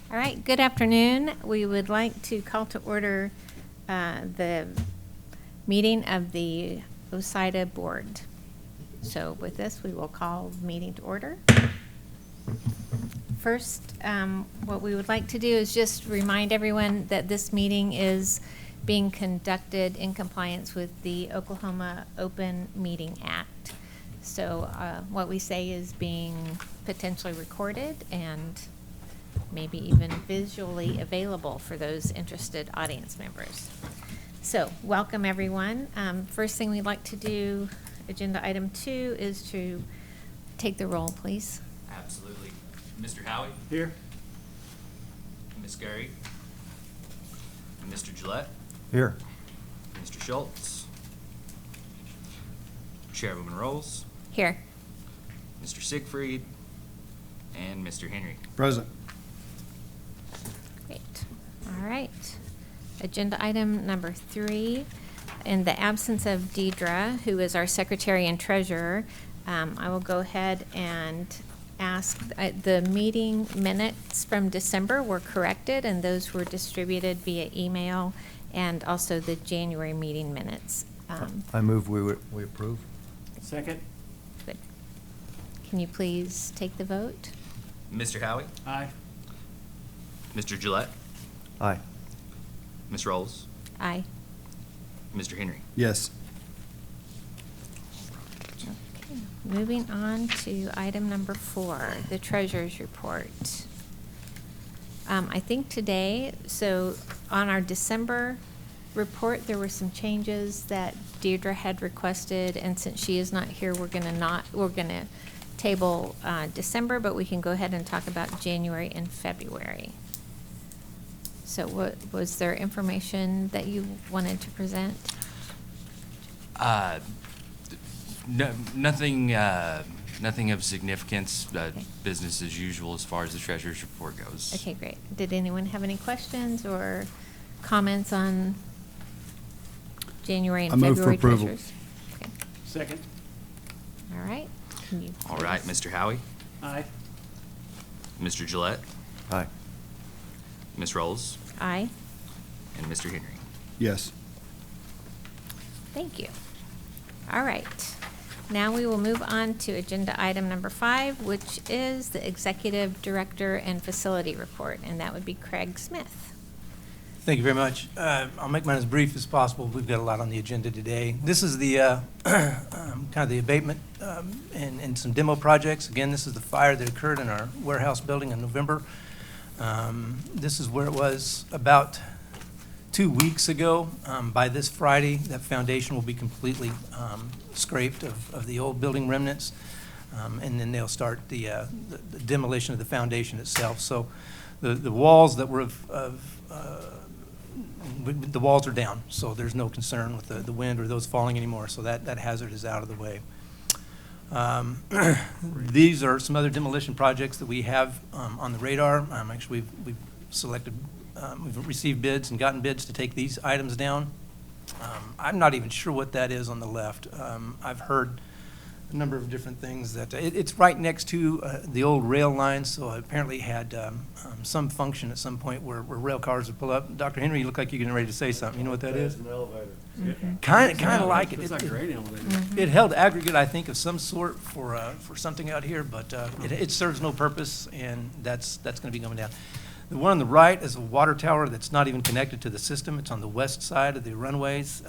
All right, good afternoon. We would like to call to order the meeting of the OSIDA Board. So with this, we will call the meeting to order. First, what we would like to do is just remind everyone that this meeting is being conducted in compliance with the Oklahoma Open Meeting Act. So what we say is being potentially recorded and maybe even visually available for those interested audience members. So welcome everyone. First thing we'd like to do, agenda item 2, is to take the roll, please. Absolutely. Mr. Howie? Here. Ms. Gary? Mr. Gillette? Here. Mr. Schultz? Chairwoman Rolls? Here. Mr. Siegfried? And Mr. Henry? Present. Great. All right. Agenda item number 3. In the absence of Deidre, who is our secretary and treasurer, I will go ahead and ask, the meeting minutes from December were corrected, and those were distributed via email, and also the January meeting minutes. I move we approve. Second. Good. Can you please take the vote? Mr. Howie? Aye. Mr. Gillette? Aye. Ms. Rolls? Aye. Mr. Henry? Yes. Okay. Moving on to item number 4, the treasurer's report. I think today, so on our December report, there were some changes that Deirdre had requested, and since she is not here, we're gonna table December, but we can go ahead and talk about January and February. So what was there information that you wanted to present? No, nothing of significance, Okay. business as usual as far as the treasurer's report goes. Okay, great. Did anyone have any questions or comments on January and I move for February approval. treasurers? Okay. Second. All right. Can you All right, please- Mr. Howie? Aye. Mr. Gillette? Aye. Ms. Rolls? Aye. And Mr. Henry? Yes. Thank you. All right. Now we will move on to agenda item number 5, which is the executive director and facility report, and that would be Craig Smith. Thank you very much. I'll make mine as brief as possible. We've got a lot on the agenda today. This is the kind of the abatement and some demo projects. Again, this is the fire that occurred in our warehouse building in November. This is where it was about 2 weeks ago. By this Friday, that foundation will be completely scraped of the old building remnants, and then they'll start the demolition of the foundation itself. So the walls that were the walls are down, so there's no concern with the wind or those falling anymore, so that hazard is out of the way. These are some other demolition projects that we have on the radar. Actually, we've selected, we've received bids and gotten bids to take these items down. I'm not even sure what that is on the left. I've heard a number of different things that it's right next to the old rail line, so apparently had some function at some point where rail cars would pull up. Dr. Henry, you look like you're getting ready to say something. You know what that is? An elevator. Kind of like it. It's like a grain elevator. It held aggregate, I think, of some sort for something out here, but it serves no purpose, and that's going to be going down. The one on the right is a water tower that's not even connected to the system. It's on the west side of the runways.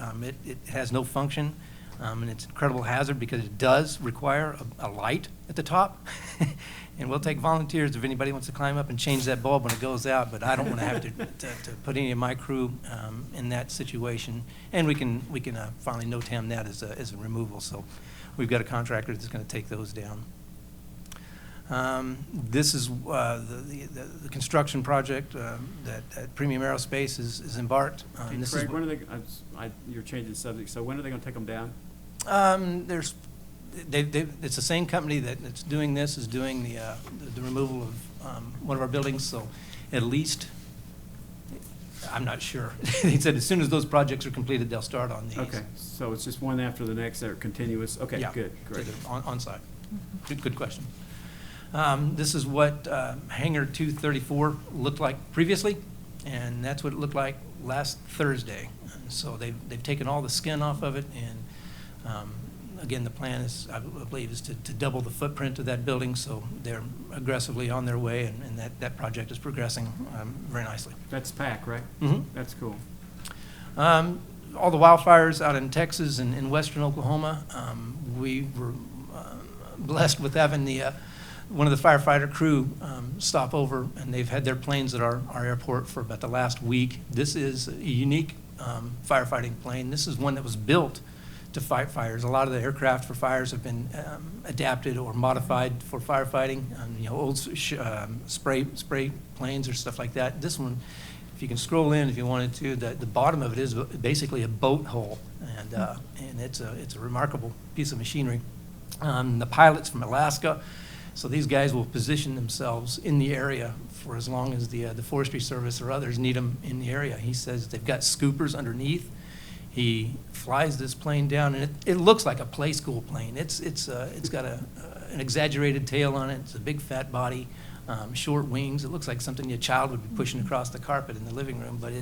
It has no function, and it's an incredible hazard because it does require a light at the top. And we'll take volunteers if anybody wants to climb up and change that bulb when it goes out, but I don't want to have to put any of my crew in that situation. And we can finally NOTAM that as a removal. So we've got a contractor that's going to take those down. This is the construction project that Premium Aerospace is embarked. Hey, This Craig, is, when are they, you're changing the subject, so when are they gonna take them down? it's the same company that's doing this, is doing the removal of one of our buildings, so at least, I'm not sure. He said as soon as those projects are completed, they'll start on these. Okay, so it's just one after the next, they're continuous, okay, Yeah, good, great. On site. Good question. This is what Hangar 234 looked like previously, and that's what it looked like last Thursday. And so they've taken all the skin off of it, and again, the plan is, I believe, is to double the footprint of that building, so they're aggressively on their way, and that project is progressing very nicely. That's PAC, right? Mhm. That's cool. All the wildfires out in Texas and in western Oklahoma, we were blessed with having one of the firefighter crew stop over, and they've had their planes at our airport for about the last week. This is a unique firefighting plane. This is one that was built to fight fires. A lot of the aircraft for fires have been adapted or modified for firefighting. Old spray planes or stuff like that. This one, if you can scroll in if you wanted to, the bottom of it is basically a boat hull, and it's a remarkable piece of machinery. The pilot's from Alaska, so these guys will position themselves in the area for as long as the Forestry Service or others need them in the area. He says they've got scoopers underneath. He flies this plane down, and it looks like a play school plane. It's got an exaggerated tail on it. It's a big fat body, short wings. It looks like something a child would be pushing across the carpet in the living room. But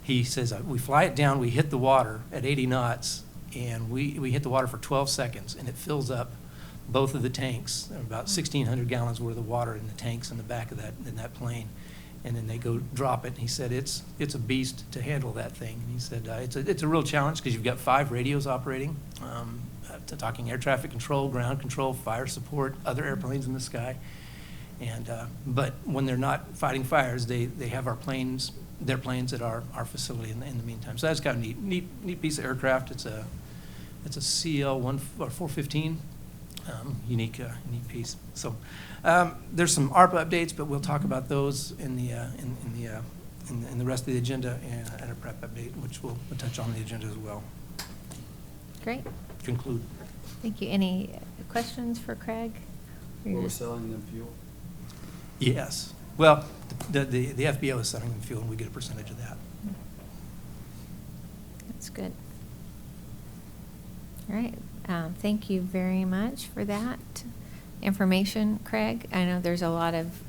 he says we fly it down, we hit the water at 80 knots, and we hit the water for 12 seconds, and it fills up both of the tanks. There are about 1,600 gallons worth of water in the tanks in the back of that plane. And then they go drop it. He said it's a beast to handle that thing. And he said it's a real challenge because you've got 5 radios operating, talking air traffic control, ground control, fire support, other airplanes in the sky. And but when they're not fighting fires, they have their planes at our facility in the meantime. So that's kind of neat piece of aircraft. It's a CL-415. Unique piece. So there's some ARPA updates, but we'll talk about those in the rest of the agenda and a prep update, which we'll touch on the agenda as well. Great. Conclude. Thank you. Any questions for Craig? Or you're We're just- selling them fuel? Yes. Well, the FBO is selling them fuel, and we get a percentage of that. That's good. All right. Thank you very much for that information, Craig. I know there's a lot of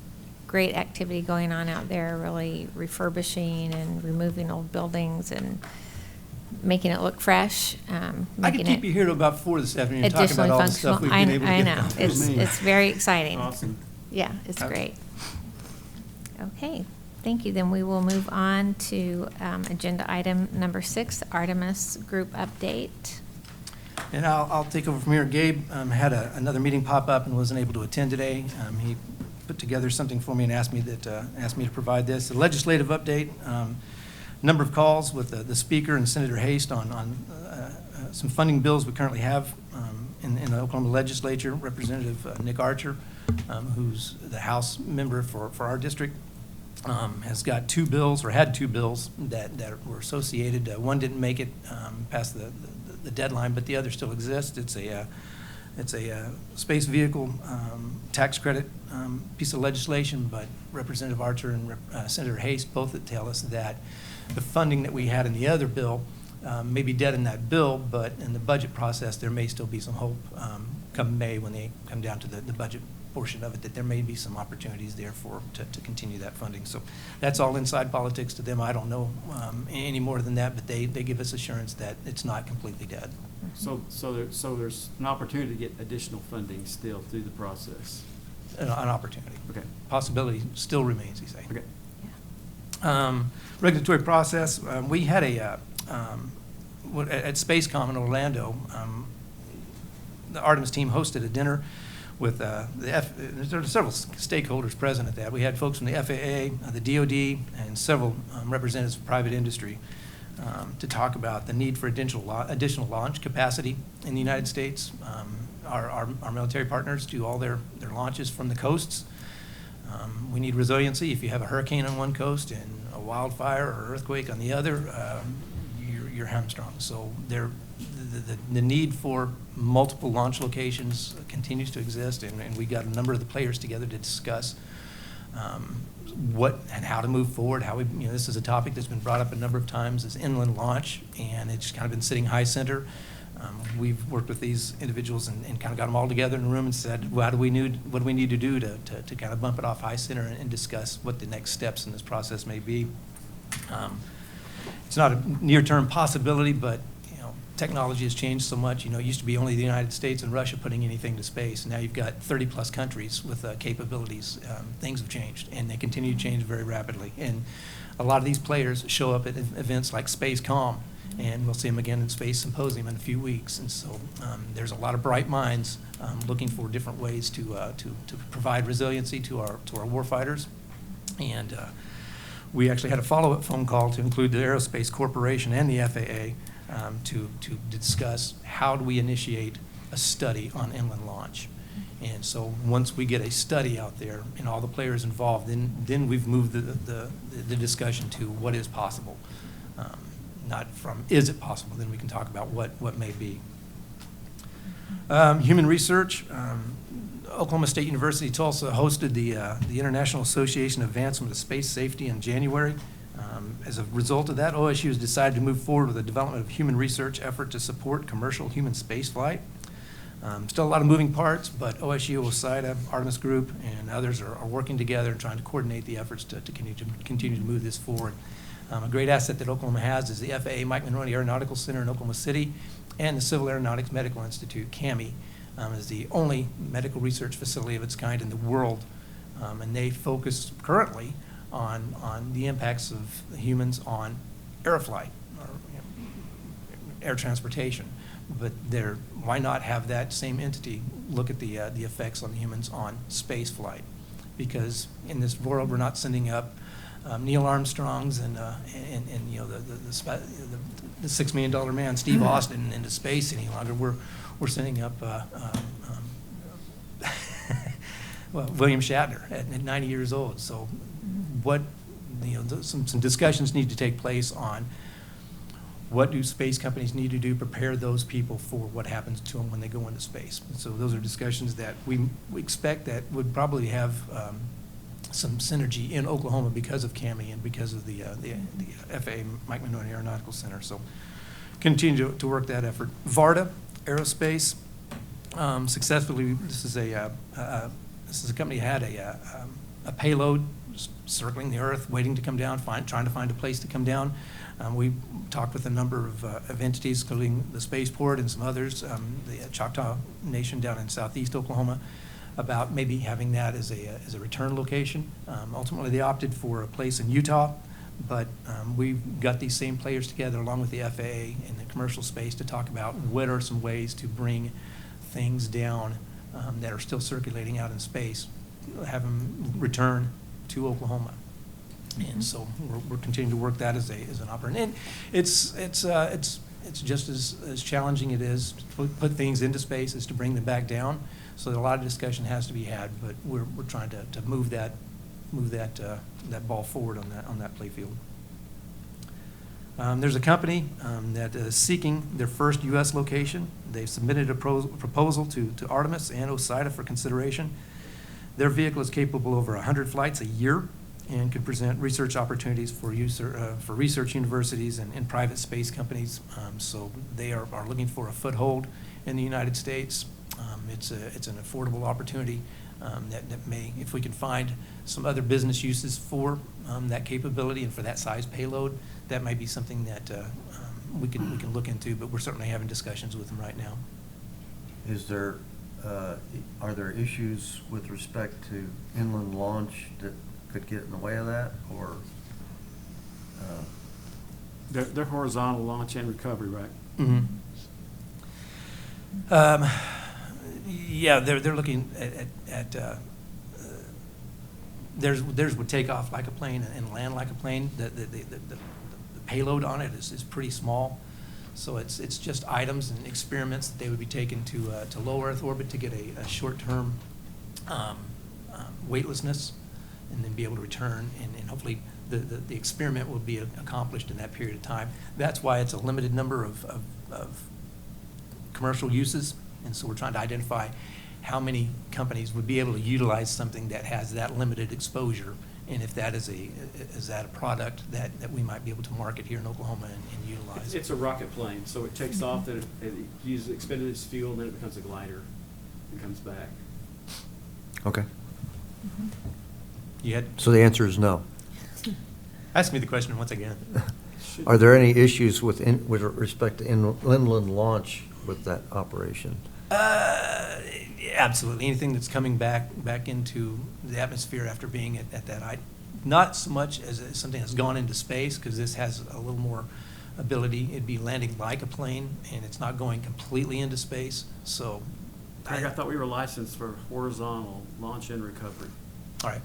great activity going on out there, really refurbishing and removing old buildings and making it look fresh. I could making keep it you here to about 4 this afternoon talking additionally about all the stuff we've functional. been able to I get know. done. It's very exciting. Awesome. Yeah, it's Okay. great. Okay, thank you. Then we will move on to agenda item number 6, Artemis Group Update. And I'll take over from here. Gabe had another meeting pop up and wasn't able to attend today. He put together something for me and asked me to provide this. A legislative update, number of calls with the speaker and Senator Haste on some funding bills we currently have in the Oklahoma legislature. Representative Nick Archer, who's the House member for our district, has got 2 bills, or had 2 bills that were associated. One didn't make it past the deadline, but the other still exists. It's a space vehicle tax credit piece of legislation, but Representative Archer and Senator Haste both tell us that the funding that we had in the other bill may be dead in that bill, but in the budget process, there may still be some hope come May when they come down to the budget portion of it, that there may be some opportunities there to continue that funding. So that's all inside politics to them. I don't know any more than that, but they give us assurance that it's not completely dead. So there's an opportunity to get additional funding still through the process. An opportunity. Okay. Possibility still remains, he's saying. Okay. Regulatory process, we had at Spacecom in Orlando, the Artemis team hosted a dinner with there were several stakeholders present at that. We had folks from the FAA, the DoD, and several representatives of private industry to talk about the need for additional launch capacity in the United States. Our military partners do all their launches from the coasts. We need resiliency. If you have a hurricane on one coast and a wildfire or earthquake on the other, you're hamstrung. So the need for multiple launch locations continues to exist, and we got a number of the players together to discuss what and how to move forward. How this is a topic that's been brought up a number of times, is inland launch, and it's kind of been sitting high center. We've worked with these individuals and kind of got them all together in a room and said, what do we need to do to kind of bump it off high center and discuss what the next steps in this process may be. It's not a near-term possibility, but technology has changed so much. It used to be only the United States and Russia putting anything to space. Now you've got 30-plus countries with capabilities. Things have changed, and they continue to change very rapidly. And a lot of these players show up at events like SpaceCom, and we'll see them again in Space Symposium in a few weeks. And so there's a lot of bright minds looking for different ways to provide resiliency to our warfighters. And we actually had a follow-up phone call to include the Aerospace Corporation and the FAA to discuss how do we initiate a study on inland launch. And so once we get a study out there and all the players involved, then we've moved the discussion to what is possible. Not from is it possible, then we can talk about what may be. Human research. Oklahoma State University Tulsa hosted the International Association of Advancement of Space Safety in January. As a result of that, OSU has decided to move forward with the development of human research effort to support commercial human spaceflight. Still a lot of moving parts, but OSU, OSIDA, Artemis Group, and others are working together and trying to coordinate the efforts to continue to move this forward. A great asset that Oklahoma has is the FAA Mike Monroney Aeronautical Center in Oklahoma City and the Civil Aeronautics Medical Institute, CAMI, is the only medical research facility of its kind in the world. And they focus currently on the impacts of humans on aeroflight or air transportation. But why not have that same entity look at the effects on humans on space flight? Because in this world, we're not sending up Neil Armstrong's and the $6 Million Man Steve Austin into space any longer. We're sending up William Shatner at 90 years old. So some discussions need to take place on what do space companies need to do, prepare those people for what happens to them when they go into space. And so those are discussions that we expect that would probably have some synergy in Oklahoma because of CAMI and because of the FAA Mike Monroney Aeronautical Center. So continue to work that effort. VARDA Aerospace successfully. This is a company that had a payload circling the Earth, waiting to come down, trying to find a place to come down. We talked with a number of entities, including the spaceport and some others, the Choctaw Nation down in southeast Oklahoma, about maybe having that as a return location. Ultimately, they opted for a place in Utah, but we've got these same players together along with the FAA and the commercial space to talk about what are some ways to bring things down that are still circulating out in space, have them return to Oklahoma. And so we're continuing to work that as an operator. And it's just as challenging it is to put things into space as to bring them back down. So a lot of discussion has to be had, but we're trying to move that ball forward on that play field. There's a company that is seeking their first U.S. location. They've submitted a proposal to Artemis and OSIDA for consideration. Their vehicle is capable of over 100 flights a year and could present research opportunities for research universities and private space companies. So they are looking for a foothold in the United States. It's an affordable opportunity that may, if we can find some other business uses for that capability and for that size payload, that might be something that we can look into. But we're certainly having discussions with them right now. Are there issues with respect to inland launch that could get in the way of that, or? They're horizontal launch and recovery, right? Mm-hmm. Yeah, they're looking at theirs would take off like a plane and land like a plane. The payload on it is pretty small, so it's just items and experiments that they would be taken to low Earth orbit to get a short-term weightlessness, and then be able to return, and hopefully the experiment will be accomplished in that period of time. That's why it's a limited number of commercial uses, and so we're trying to identify how many companies would be able to utilize something that has that limited exposure and if that is that a product that we might be able to market here in Oklahoma and utilize. It's a rocket plane, so it takes off, then it uses expended its fuel, and then it becomes a glider and comes back. Okay. You had, So the answer is no. ask me the question once again. Are there any issues with respect to inland launch with that operation? Absolutely. Anything that's coming back into the atmosphere after being at that height. Not so much as something that's gone into space, because this has a little more ability. It'd be landing like a plane, and it's not going completely into space. So, Craig, I thought we were licensed for horizontal launch and recovery, all right.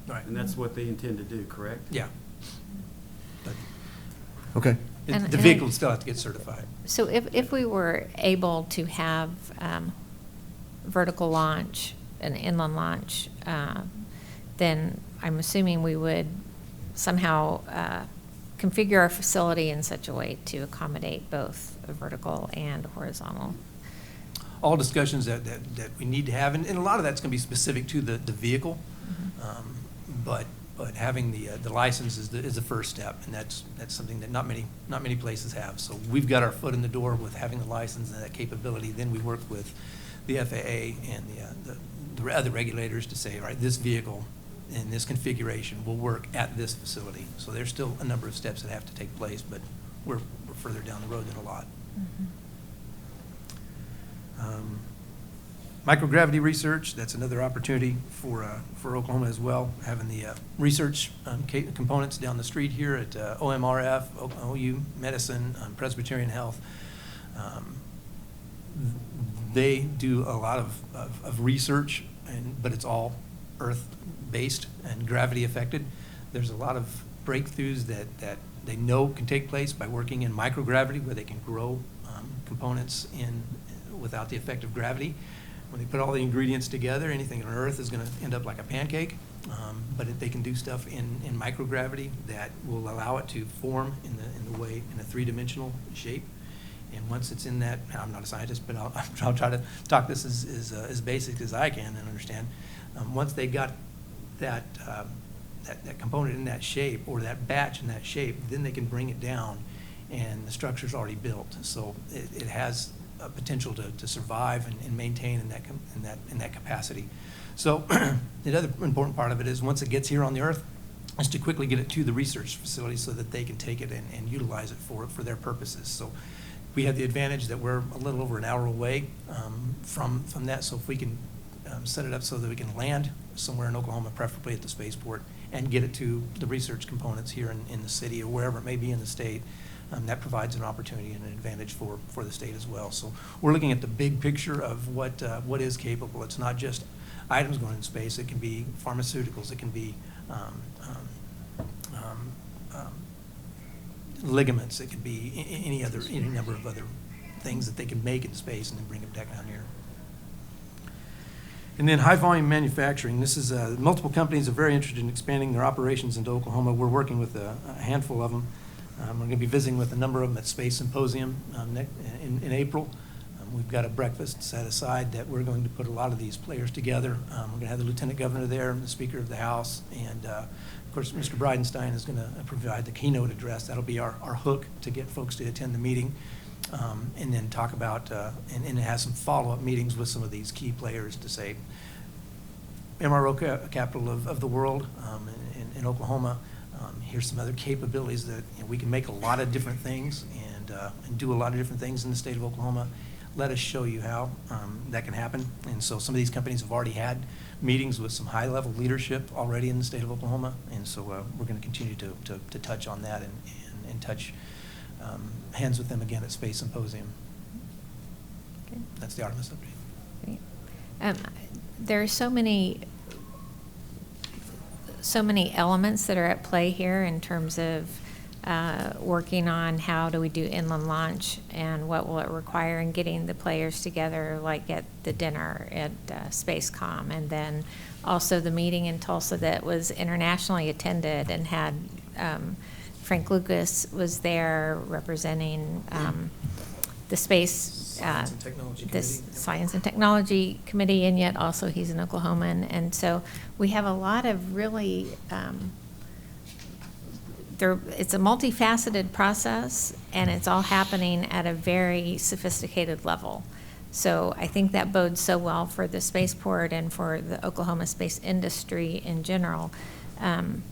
All right. and that's what they intend to do, correct? Yeah. But Okay. And- the and vehicle I- would still have to get certified. So if we were able to have vertical launch, an inland launch, then I'm assuming we would somehow configure our facility in such a way to accommodate both a vertical and horizontal. All discussions that we need to have, and a lot of that's going to be specific to the vehicle. But having the license is the first step, and that's something that not many places have. So we've got our foot in the door with having the license and that capability. Then we work with the FAA and the other regulators to say, all right, this vehicle in this configuration will work at this facility. So there's still a number of steps that have to take place, but we're further down the road than a lot. Microgravity research, that's another opportunity for Oklahoma as well, having the research components down the street here at OMRF, OU Medicine, Presbyterian Health. They do a lot of research, but it's all Earth-based and gravity-affected. There's a lot of breakthroughs that they know can take place by working in microgravity, where they can grow components without the effect of gravity. When they put all the ingredients together, anything on Earth is going to end up like a pancake. But they can do stuff in microgravity that will allow it to form in a three-dimensional shape. And once it's in that, I'm not a scientist, but I'll try to talk this as basic as I can and understand. Once they got that component in that shape, or that batch in that shape, then they can bring it down, and the structure's already built. So it has a potential to survive and maintain in that capacity. So the other important part of it is, once it gets here on the Earth, is to quickly get it to the research facility so that they can take it and utilize it for their purposes. So we have the advantage that we're a little over an hour away from that. So if we can set it up so that we can land somewhere in Oklahoma, preferably at the spaceport, and get it to the research components here in the city or wherever it may be in the state, that provides an opportunity and an advantage for the state as well. So we're looking at the big picture of what is capable. It's not just items going into space. It can be pharmaceuticals. It can be ligaments. It can be any number of other things that they can make in space and then bring them back down here. And then high volume manufacturing. This is multiple companies are very interested in expanding their operations into Oklahoma. We're working with a handful of them. We're going to be visiting with a number of them at Space Symposium in April. We've got a breakfast set aside that we're going to put a lot of these players together. We're going to have the Lieutenant Governor there, and the Speaker of the House, and of course Mr. Bridenstine is going to provide the keynote address. That'll be our hook to get folks to attend the meeting, and then talk about and have some follow-up meetings with some of these key players to say, MRO capital of the world in Oklahoma. Here's some other capabilities that we can make a lot of different things and do a lot of different things in the state of Oklahoma. Let us show you how that can happen. And so some of these companies have already had meetings with some high-level leadership already in the state of Oklahoma. And so we're going to continue to touch on that and touch hands with them again at Space Symposium. Okay. That's the Artemis update. Great. There are so many elements that are at play here in terms of working on how do we do inland launch and what will it require, and getting the players together, like at the dinner at Spacecom, and then also the meeting in Tulsa that was internationally attended and had Frank Lucas was there representing the space. Science and Technology This Committee. Science and Technology Committee, and yet also he's an Oklahoman. And so we have a lot of really, it's a multifaceted process, and it's all happening at a very sophisticated level. So I think that bodes so well for the spaceport and for the Oklahoma space industry in general. And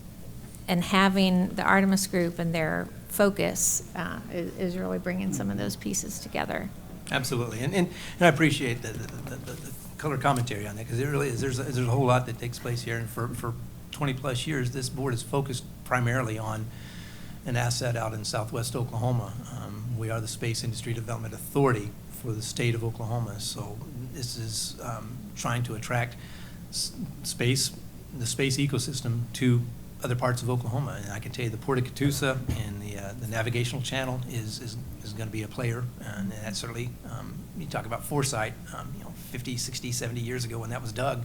having the Artemis Group and their focus is really bringing some of those pieces together. Absolutely, and I appreciate the color commentary on that, because it really is, there's a whole lot that takes place here, and for 20-plus years, this board is focused primarily on an asset out in southwest Oklahoma. We are the Space Industry Development Authority for the state of Oklahoma, so this is trying to attract the space ecosystem to other parts of Oklahoma. And I can tell you the Port of Catoosa and the navigational channel is going to be a player, and that certainly, you talk about foresight, 50, 60, 70 years ago when that was dug,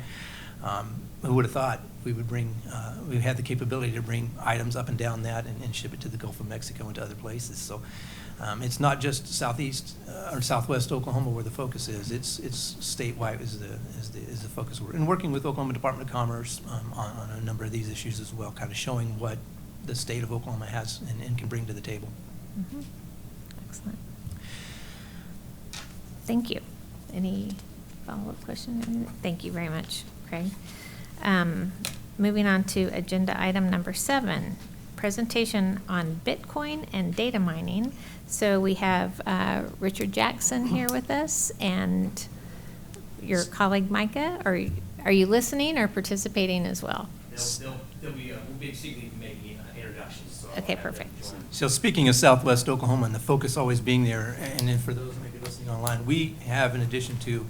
who would have thought we would we had the capability to bring items up and down that and ship it to the Gulf of Mexico and to other places. So it's not just southeast or southwest Oklahoma where the focus is. It's statewide is the focus. And working with Oklahoma Department of Commerce on a number of these issues as well, kind of showing what the state of Oklahoma has and can bring to the table. Mm-hmm. Excellent. Thank you. Any follow-up question? Thank you very much, Craig. Moving on to agenda item number 7, presentation on Bitcoin and data mining. So we have Richard Jackson here with us, and your colleague Micah. Are you listening or participating as well? We'll be seeking making introductions. So Okay, perfect. So speaking of southwest Oklahoma and the focus always being there, and then for those maybe listening online, we have, in addition to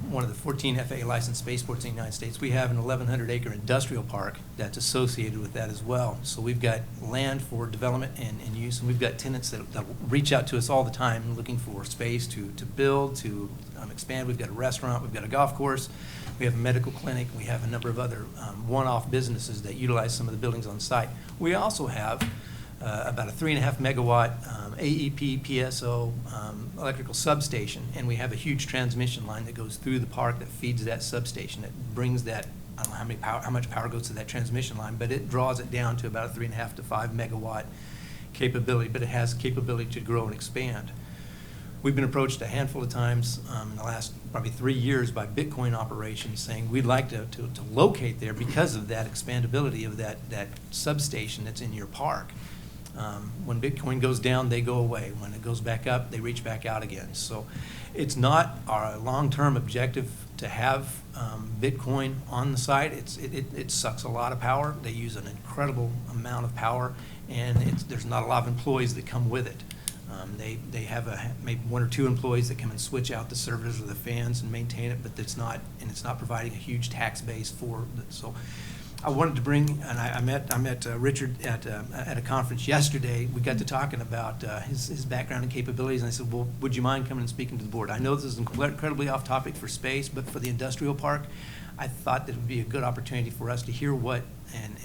one of the 14 FAA licensed spaceports in the United States, we have an 1,100-acre industrial park that's associated with that as well. So we've got land for development and use, and we've got tenants that reach out to us all the time looking for space to build, to expand. We've got a restaurant, we've got a golf course, we have a medical clinic, we have a number of other one-off businesses that utilize some of the buildings on site. We also have about a 3.5 megawatt AEP PSO electrical substation, and we have a huge transmission line that goes through the park that feeds that substation. That brings that, I don't know how much power goes to that transmission line, but it draws it down to about a 3.5 to 5 megawatt capability, but it has capability to grow and expand. We've been approached a handful of times in the last probably 3 years by Bitcoin operations saying we'd like to locate there because of that expandability of that substation that's in your park. When Bitcoin goes down, they go away. When it goes back up, they reach back out again. So it's not our long-term objective to have Bitcoin on the site. It sucks a lot of power. They use an incredible amount of power, and there's not a lot of employees that come with it. They have maybe 1 or 2 employees that come and switch out the servers or the fans and maintain it, but it's not providing a huge tax base for it. So I wanted to bring, and I met Richard at a conference yesterday. We got to talking about his background and capabilities, and I said, well, would you mind coming and speaking to the board? I know this is incredibly off topic for space, but for the industrial park, I thought that it would be a good opportunity for us to hear what and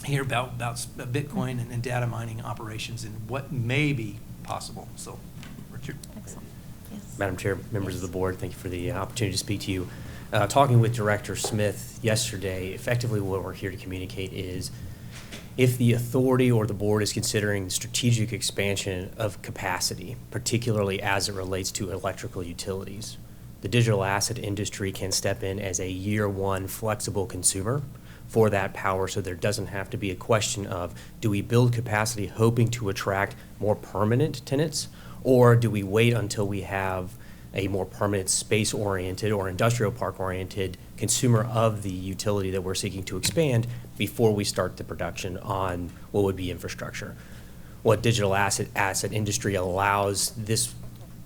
hear about Bitcoin and data mining operations and what may be possible. So, Richard. Excellent. Yes. Madam Chair, members of the board, thank you for the opportunity to speak to you. Talking with Director Smith yesterday, effectively what we're here to communicate is if the authority or the board is considering strategic expansion of capacity, particularly as it relates to electrical utilities, the digital asset industry can step in as a year-one flexible consumer for that power, so there doesn't have to be a question of, do we build capacity hoping to attract more permanent tenants, or do we wait until we have a more permanent space-oriented or industrial park-oriented consumer of the utility that we're seeking to expand before we start the production on what would be infrastructure. What digital asset industry allows this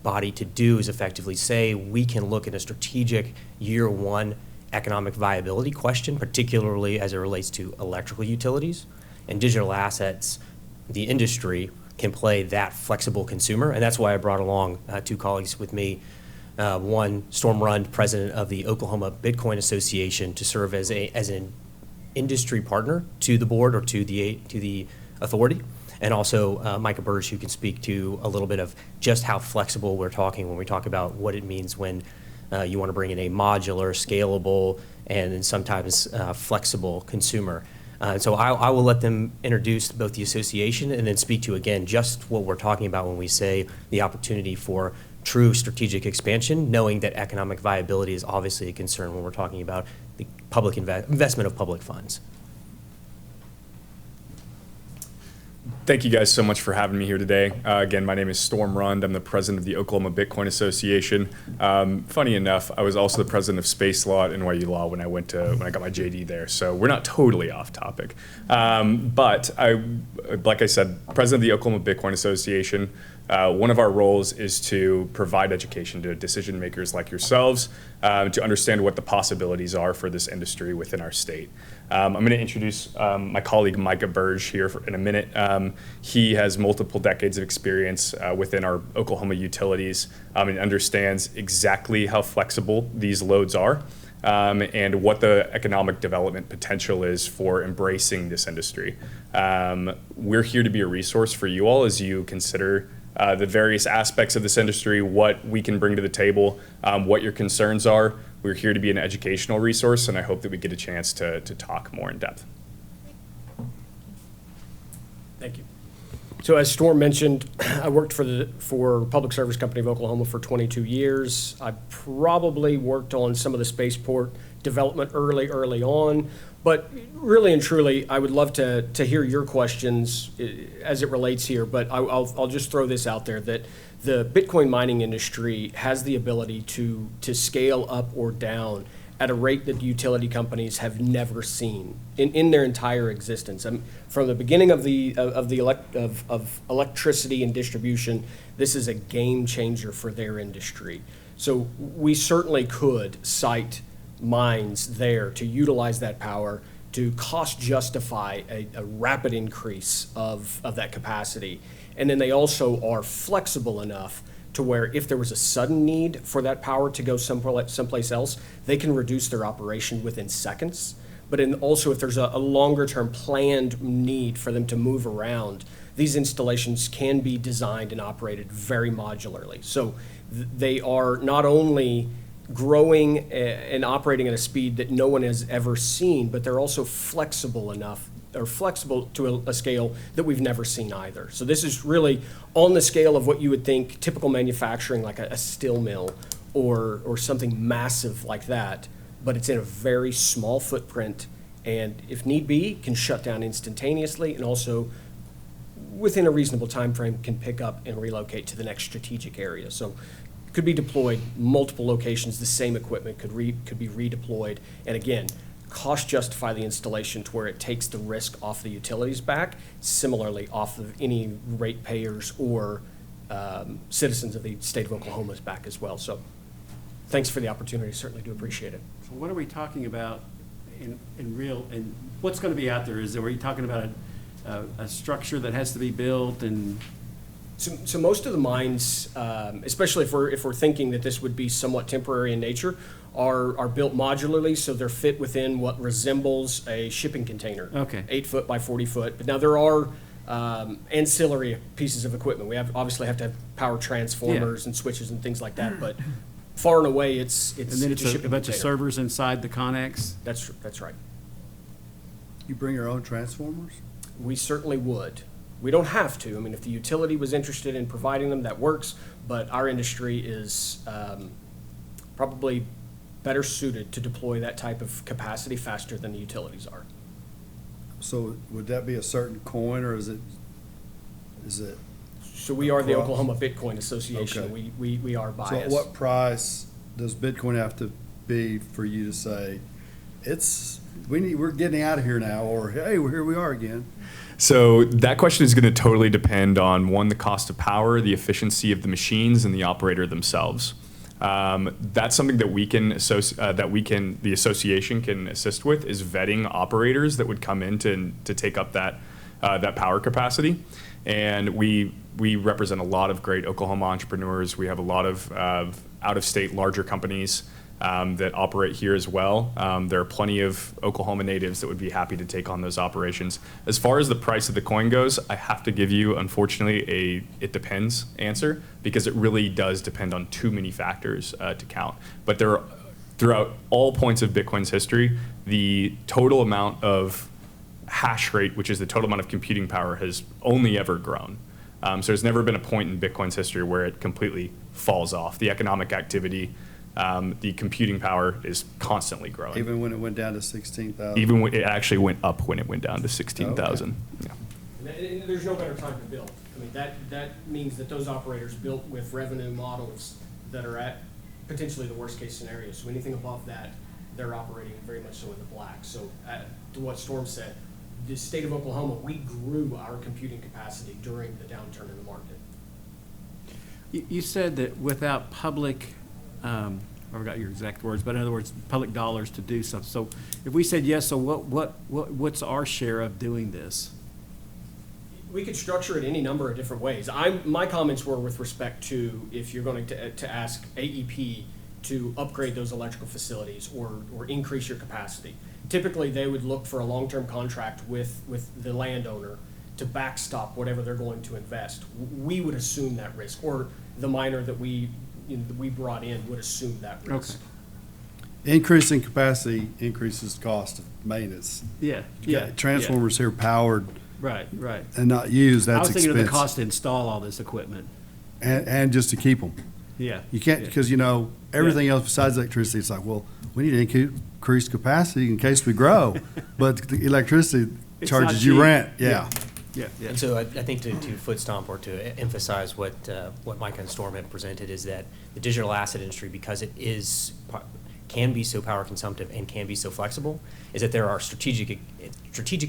body to do is effectively say we can look at a strategic year-one economic viability question, particularly as it relates to electrical utilities, and digital assets, the industry can play that flexible consumer, and that's why I brought along 2 colleagues with me. One, Storm Rund, president of the Oklahoma Bitcoin Association, to serve as an industry partner to the board or to the authority, and also Micah Burge, who can speak to a little bit of just how flexible we're talking when we talk about what it means when you want to bring in a modular, scalable, and then sometimes flexible consumer. So I will let them introduce both the association and then speak to, again, just what we're talking about when we say the opportunity for true strategic expansion, knowing that economic viability is obviously a concern when we're talking about the public investment of public funds. Thank you guys so much for having me here today. Again, my name is Storm Rund. I'm the president of the Oklahoma Bitcoin Association. Funny enough, I was also the president of Space Law at NYU Law when I got my JD there. So we're not totally off topic. But like I said, president of the Oklahoma Bitcoin Association. One of our roles is to provide education to decision makers like yourselves to understand what the possibilities are for this industry within our state. I'm going to introduce my colleague Micah Burge here in a minute. He has multiple decades of experience within our Oklahoma utilities and understands exactly how flexible these loads are and what the economic development potential is for embracing this industry. We're here to be a resource for you all as you consider the various aspects of this industry, what we can bring to the table, what your concerns are. We're here to be an educational resource, and I hope that we get a chance to talk more in depth. Thank you. So as Storm mentioned, I worked for Public Service Company of Oklahoma for 22 years. I probably worked on some of the spaceport development early on, but really and truly, I would love to hear your questions as it relates here, but I'll just throw this out there that the Bitcoin mining industry has the ability to scale up or down at a rate that utility companies have never seen in their entire existence. From the beginning of electricity and distribution, this is a game changer for their industry. So we certainly could site mines there to utilize that power to cost justify a rapid increase of that capacity. And then they also are flexible enough to where if there was a sudden need for that power to go someplace else, they can reduce their operation within seconds. But also if there's a longer term planned need for them to move around, these installations can be designed and operated very modularly. So they are not only growing and operating at a speed that no one has ever seen, but they're also flexible enough, or flexible to a scale that we've never seen either. So this is really on the scale of what you would think typical manufacturing, like a steel mill or something massive like that, but it's in a very small footprint, and if need be, can shut down instantaneously, and also within a reasonable time frame can pick up and relocate to the next strategic area. So could be deployed multiple locations, the same equipment could be redeployed, and again, cost justify the installation to where it takes the risk off the utilities back, similarly off of any ratepayers or citizens of the state of Oklahoma's back as well. So thanks for the opportunity, certainly do appreciate it. So what are we talking about in real, and what's going to be out there? Are you talking about a structure that has to be built and? So most of the mines, especially if we're thinking that this would be somewhat temporary in nature, are built modularly, so they're fit within what resembles a shipping container. Okay. 8 foot by 40 foot. But now there are ancillary pieces of equipment. We obviously have to have power transformers and switches and things like that. But far and away, it's And then it's a shipping a bunch of container. servers inside the Connex? That's right. You bring your own transformers? We certainly would. We don't have to. I mean, if the utility was interested in providing them, that works. But our industry is probably better suited to deploy that type of capacity faster than the utilities are. So would that be a certain coin, or is it? So we are the across? Oklahoma Bitcoin Association. Okay. We are So biased. at what price does Bitcoin have to be for you to say, we're getting out of here now, or hey, here we are again? So that question is going to totally depend on, one, the cost of power, the efficiency of the machines, and the operator themselves. That's something that the association can assist with, is vetting operators that would come in to take up that power capacity. And we represent a lot of great Oklahoma entrepreneurs. We have a lot of out-of-state larger companies that operate here as well. There are plenty of Oklahoma natives that would be happy to take on those operations. As far as the price of the coin goes, I have to give you, unfortunately, a it depends answer, because it really does depend on too many factors to count. But there are, throughout all points of Bitcoin's history, the total amount of hash rate, which is the total amount of computing power, has only ever grown. So there's never been a point in Bitcoin's history where it completely falls off. The economic activity, the computing power is constantly growing. Even when it went down to 16,000? Even when it actually went up when it went down to 16,000. Yeah. And there's no better time to build. I mean, that means that those operators built with revenue models that are at potentially the worst case scenario. So anything above that, they're operating very much so in the black. So to what Storm said, the state of Oklahoma, we grew our computing capacity during the downturn in the market. You said that without public, I forgot your exact words, but in other words, public dollars to do something. So if we said yes, so what's our share of doing this? We could structure it any number of different ways. My comments were with respect to if you're going to ask AEP to upgrade those electrical facilities or increase your capacity. Typically, they would look for a long-term contract with the landowner to backstop whatever they're going to invest. We would assume that risk, or the miner that we brought in would assume that risk. Okay. Increasing capacity increases cost of maintenance. Yeah. Transformers here powered Right. and not used, I that's was thinking of the expensive. cost to install all this equipment. And just to keep them. Yeah. You can't, because, everything else besides electricity, it's like, well, we need to increase capacity in case we grow. But the electricity It's charges not you cheap. rent, yeah. Yeah. And so I think to foot stomp or to emphasize what Mike and Storm have presented is that the digital asset industry, because it can be so power consumptive and can be so flexible, is that there are strategic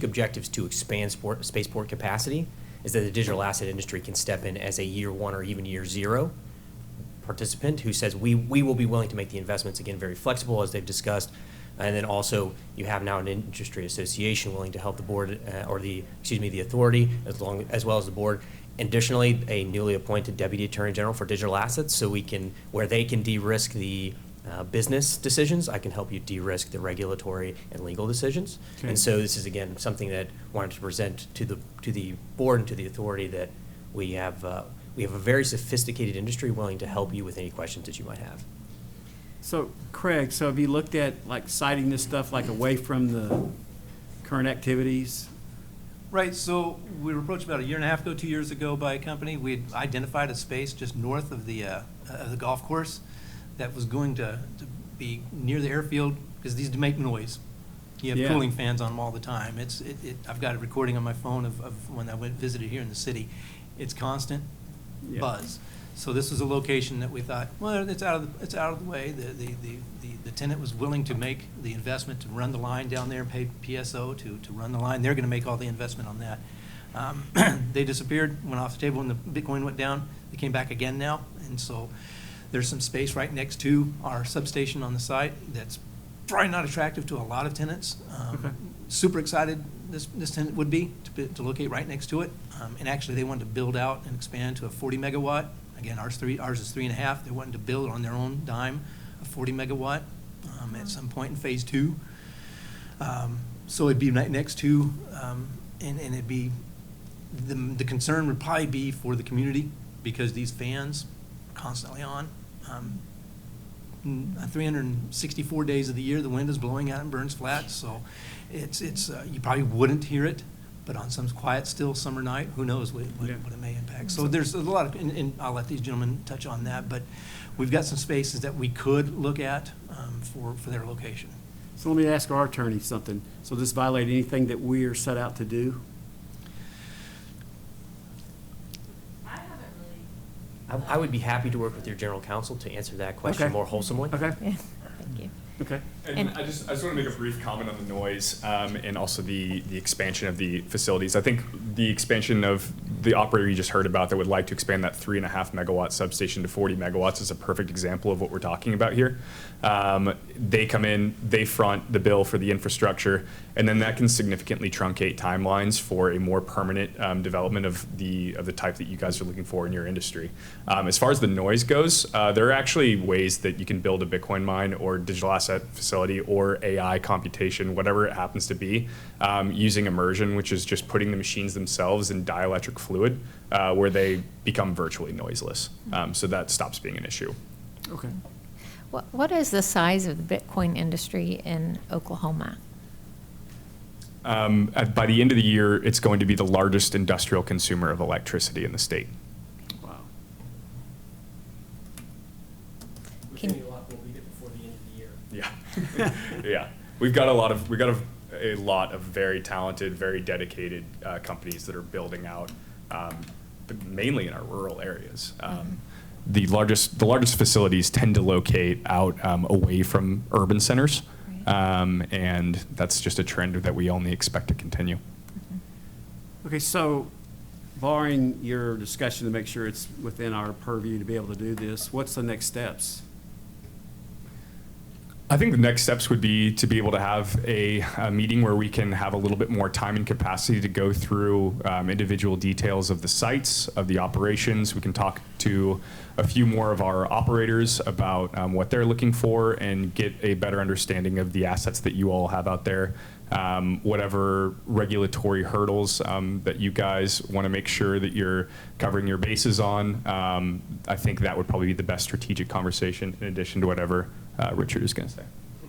objectives to expand spaceport capacity, is that the digital asset industry can step in as a year one or even year zero participant who says we will be willing to make the investments, again, very flexible as they've discussed. And then also you have now an industry association willing to help the board the authority as well as the board. Additionally, a newly appointed Deputy Attorney General for digital assets, so where they can de-risk the business decisions, I can help you de-risk the regulatory and legal decisions. Okay. And so this is, again, something that I wanted to present to the board and to the authority, that we have a very sophisticated industry willing to help you with any questions that you might have. So, Craig, have you looked at citing this stuff away from the current activities? Right, so we were approached about a year and a half ago, 2 years ago, by a company. We had identified a space just north of the golf course that was going to be near the airfield, because these do make noise. You have cooling fans on them all the time. I've got a recording on my phone of when I visited here in the city. It's constant buzz. So this was a location that we thought, well, it's out of the way. The tenant was willing to make the investment to run the line down there and pay PSO to run the line. They're going to make all the investment on that. They disappeared, went off the table when the Bitcoin went down. They came back again now, and so there's some space right next to our substation on the site that's probably not attractive to a lot of tenants. Okay. Super excited this tenant would be to locate right next to it. And actually, they wanted to build out and expand to a 40 megawatt. Again, ours is 3.5. They wanted to build on their own dime a 40 megawatt at some point in phase 2. So it'd be right next to, and it'd be, the concern would probably be for the community, because these fans are constantly on. 364 days of the year, the wind is blowing out and burns flat, so it's you probably wouldn't hear it, but on some quiet, still summer night, who knows what it may impact. So there's a lot of, and I'll let these gentlemen touch on that, but we've got some spaces that we could look at for their location. So let me ask our attorney something. So does this violate anything that we are set out to do? I would be happy to work with your general counsel to answer that question Okay. more wholesomely. Okay. Yeah, thank you. Okay. And I just want to make a brief comment on the noise and also the expansion of the facilities. I think the expansion of the operator you just heard about that would like to expand that 3.5 megawatt substation to 40 megawatts is a perfect example of what we're talking about here. They come in, they front the bill for the infrastructure, and then that can significantly truncate timelines for a more permanent development of the type that you guys are looking for in your industry. As far as the noise goes, there are actually ways that you can build a Bitcoin mine or digital asset facility or AI computation, whatever it happens to be, using immersion, which is just putting the machines themselves in dielectric fluid, where they become virtually noiseless. So that stops being an issue. Okay. What is the size of the Bitcoin industry in Oklahoma? By the end of the year, it's going to be the largest industrial consumer of electricity in the state. Wow. Can- a lot will be there before the end of the year. Yeah, yeah. We've got a lot of very talented, very dedicated companies that are building out, but mainly in our rural areas. The largest facilities tend to locate out away from urban centers, and that's just a trend that we only expect to continue. Okay, so barring your discussion to make sure it's within our purview to be able to do this, what's the next steps? I think the next steps would be to be able to have a meeting where we can have a little bit more time and capacity to go through individual details of the sites, of the operations. We can talk to a few more of our operators about what they're looking for and get a better understanding of the assets that you all have out there. Whatever regulatory hurdles that you guys want to make sure that you're covering your bases on, I think that would probably be the best strategic conversation in addition to whatever Richard is going to say.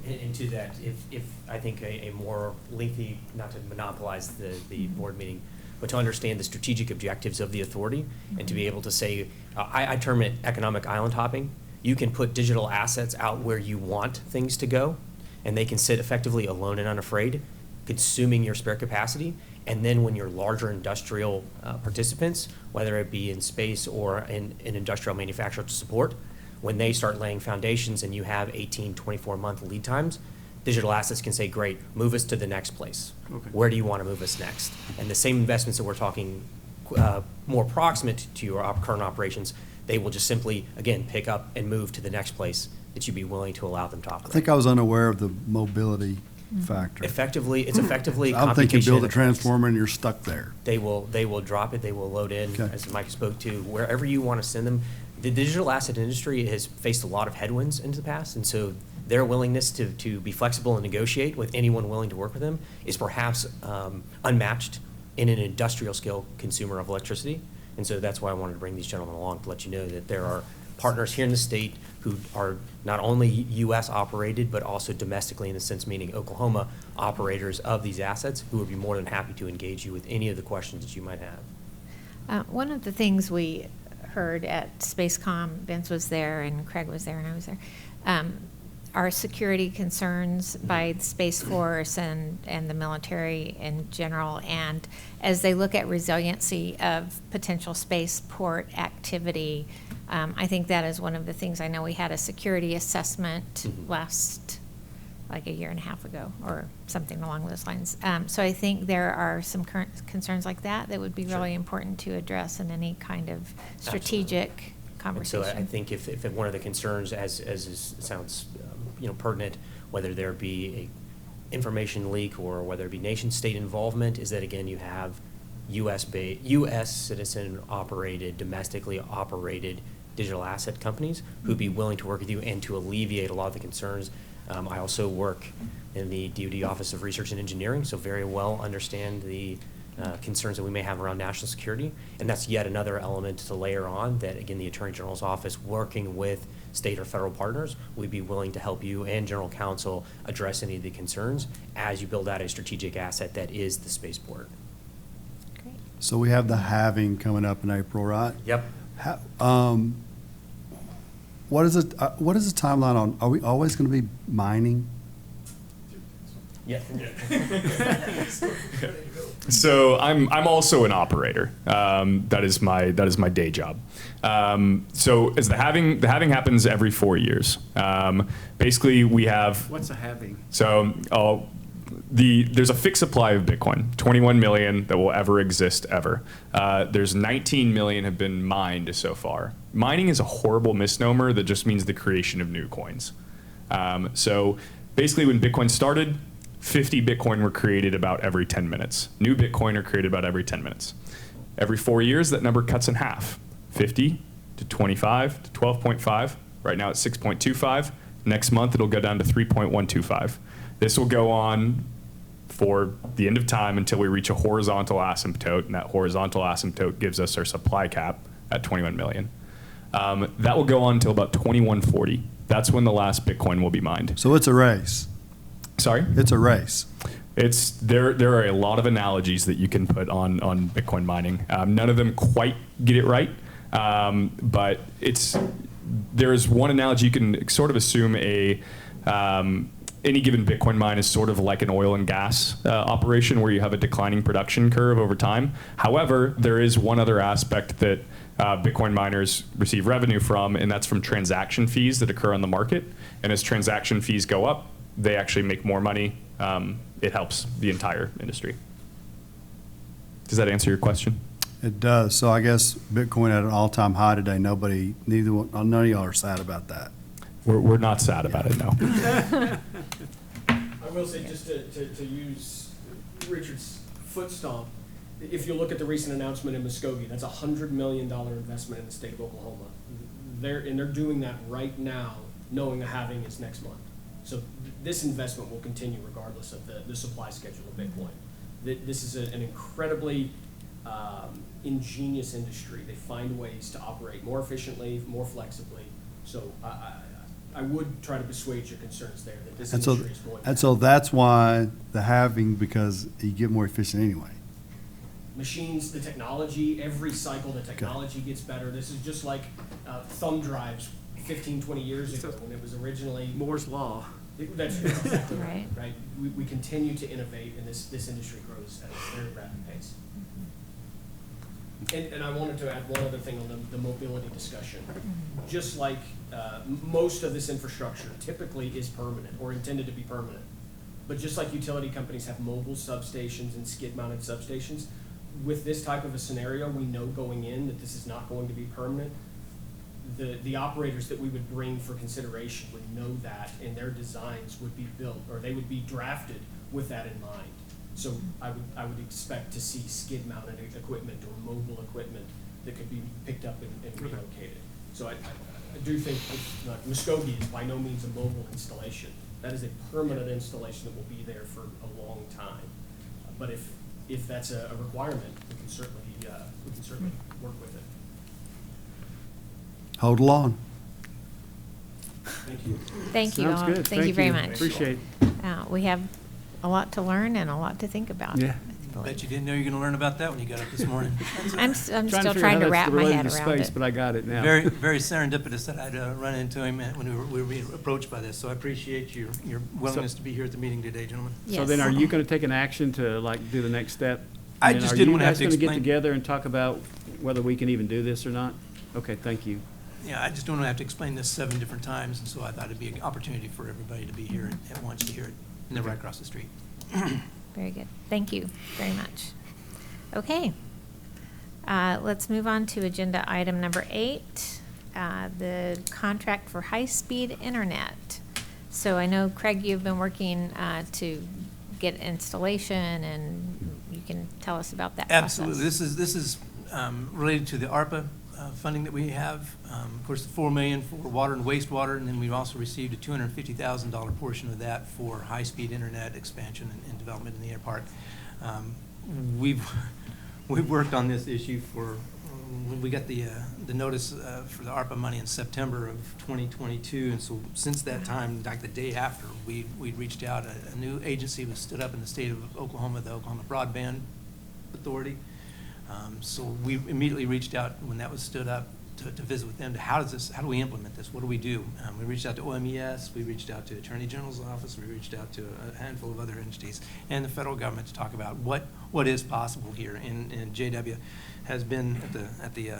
And to that, if I think a more lengthy, not to monopolize the board meeting, but to understand the strategic objectives of the authority and to be able to say, I term it economic island hopping. You can put digital assets out where you want things to go, and they can sit effectively alone and unafraid, consuming your spare capacity. And then when your larger industrial participants, whether it be in space or in industrial manufacturer to support, when they start laying foundations and you have 18, 24-month lead times, digital assets can say, great, move us to the next place. Okay. Where do you want to move us next? And the same investments that we're talking more proximate to your current operations, they will just simply, again, pick up and move to the next place that you'd be willing to allow them to I operate. think I was unaware of the mobility factor. Effectively, it's effectively I'm thinking computation build a and economics. transformer and you're stuck there. They will drop it, they will load in, Okay. as Mike spoke to, wherever you want to send them. The digital asset industry has faced a lot of headwinds in the past, and so their willingness to be flexible and negotiate with anyone willing to work with them is perhaps unmatched in an industrial scale consumer of electricity. And so that's why I wanted to bring these gentlemen along to let you know that there are partners here in the state who are not only U.S. operated, but also domestically in the sense meaning Oklahoma operators of these assets who would be more than happy to engage you with any of the questions that you might have. One of the things we heard at SpaceCom, Vince was there and Craig was there and I was there, are security concerns by the Space Force and the military in general. And as they look at resiliency of potential spaceport activity, I think that is one of the things. I know we had a security assessment last, like a year and a half ago, or something along those lines. So I think there are some current concerns like that would be really important to address in any kind of strategic conversation. And so I think if one of the concerns, sounds pertinent, whether there be a information leak or whether it be nation-state involvement, is that again you have U.S. citizen operated, domestically operated digital asset companies who'd be willing to work with you and to alleviate a lot of the concerns. I also work in the DoD Office of Research and Engineering, so very well understand the concerns that we may have around national security. And that's yet another element to layer on that, again, the Attorney General's office, working with state or federal partners, we'd be willing to help you and General Counsel address any of the concerns as you build out a strategic asset that is the spaceport. Great. So we have the halving coming up in April, right? Yep. What is the timeline on, are we always going to be mining? Yeah. So I'm also an operator. That is my day job. So as the halving happens every 4 years. Basically, we have. What's a halving? So there's a fixed supply of Bitcoin, 21 million that will ever exist ever. There's 19 million have been mined so far. Mining is a horrible misnomer that just means the creation of new coins. So basically when Bitcoin started, 50 Bitcoin were created about every 10 minutes. New Bitcoin are created about every 10 minutes. Every 4 years, that number cuts in half, 50 to 25 to 12.5. Right now it's 6.25. Next month, it'll go down to 3.125. This will go on for the end of time until we reach a horizontal asymptote, and that horizontal asymptote gives us our supply cap at 21 million. That will go on until about 2140. That's when the last Bitcoin will be mined. So it's a race. Sorry? It's a race. There are a lot of analogies that you can put on Bitcoin mining. None of them quite get it right, but there's one analogy you can sort of assume any given Bitcoin mine is sort of like an oil and gas operation where you have a declining production curve over time. However, there is one other aspect that Bitcoin miners receive revenue from, and that's from transaction fees that occur on the market. And as transaction fees go up, they actually make more money. It helps the entire industry. Does that answer your question? It does. So I guess Bitcoin at an all-time high today. None of y'all are sad about that. We're not sad about it, no. I will say, just to use Richard's foot stomp, if you look at the recent announcement in Muskogee, that's a $100 million investment in the state of Oklahoma. They're doing that right now, knowing the halving is next month. So this investment will continue regardless of the supply schedule of Bitcoin. This is an incredibly ingenious industry. They find ways to operate more efficiently, more flexibly. So I would try to persuade your concerns there that this industry is going. And so that's why the halving, because you get more efficient anyway. Machines, the technology, every cycle the technology gets better. This is just like thumb drives 15, 20 years ago when it was originally Moore's Law. That's exactly Right. right. We continue to innovate, and this industry grows at a very rapid pace. And I wanted to add one other thing on the mobility discussion. Just like most of this infrastructure typically is permanent or intended to be permanent, but just like utility companies have mobile substations and skid-mounted substations, with this type of a scenario, we know going in that this is not going to be permanent. The operators that we would bring for consideration would know that, and their designs would be built, or they would be drafted with that in mind. So I would expect to see skid-mounted equipment or mobile equipment that could be picked up and relocated. So I do think Muskogee is by no means a mobile installation. That is a permanent installation that will be there for a long time. But if that's a requirement, we can certainly work with it. Hold on. Thank you. Thank you Sounds all. good. Thank you very much. Appreciate We have a lot to learn and a lot to think about. Yeah. Bet you didn't know you were going to learn about that when you got up this morning. I'm still trying to wrap my head around it. But I got it now. Very, very serendipitous that I'd run into him when we were being approached by this. So I appreciate your willingness to be here at the meeting today, gentlemen. So then are you going to take an action to do the next step? I just didn't want to have to Are you guys going to get explain. together and talk about whether we can even do this or not? Okay, thank you. Yeah, I just don't want to have to explain this 7 different times, and so I thought it'd be an opportunity for everybody to be here at once to hear it, and then right across the street. Very good. Thank you very much. Okay. Let's move on to agenda item number 8, the contract for high-speed internet. So I know, Craig, you've been working to get installation, and you can tell us about that process. Absolutely. This is related to the ARPA funding that we have. Of course, the $4 million for water and wastewater, and then we've also received a $250,000 portion of that for high-speed internet expansion and development in the air park. We've worked on this issue for when we got the notice for the ARPA money in September of 2022, and so since that time, like the day after, we reached out. A new agency was stood up in the state of Oklahoma, the Oklahoma Broadband Authority. So we immediately reached out when that was stood up to visit with them. How do we implement this? What do we do? We reached out to OMES, we reached out to the Attorney General's office, we reached out to a handful of other entities and the federal government to talk about what is possible here. And JW has been at the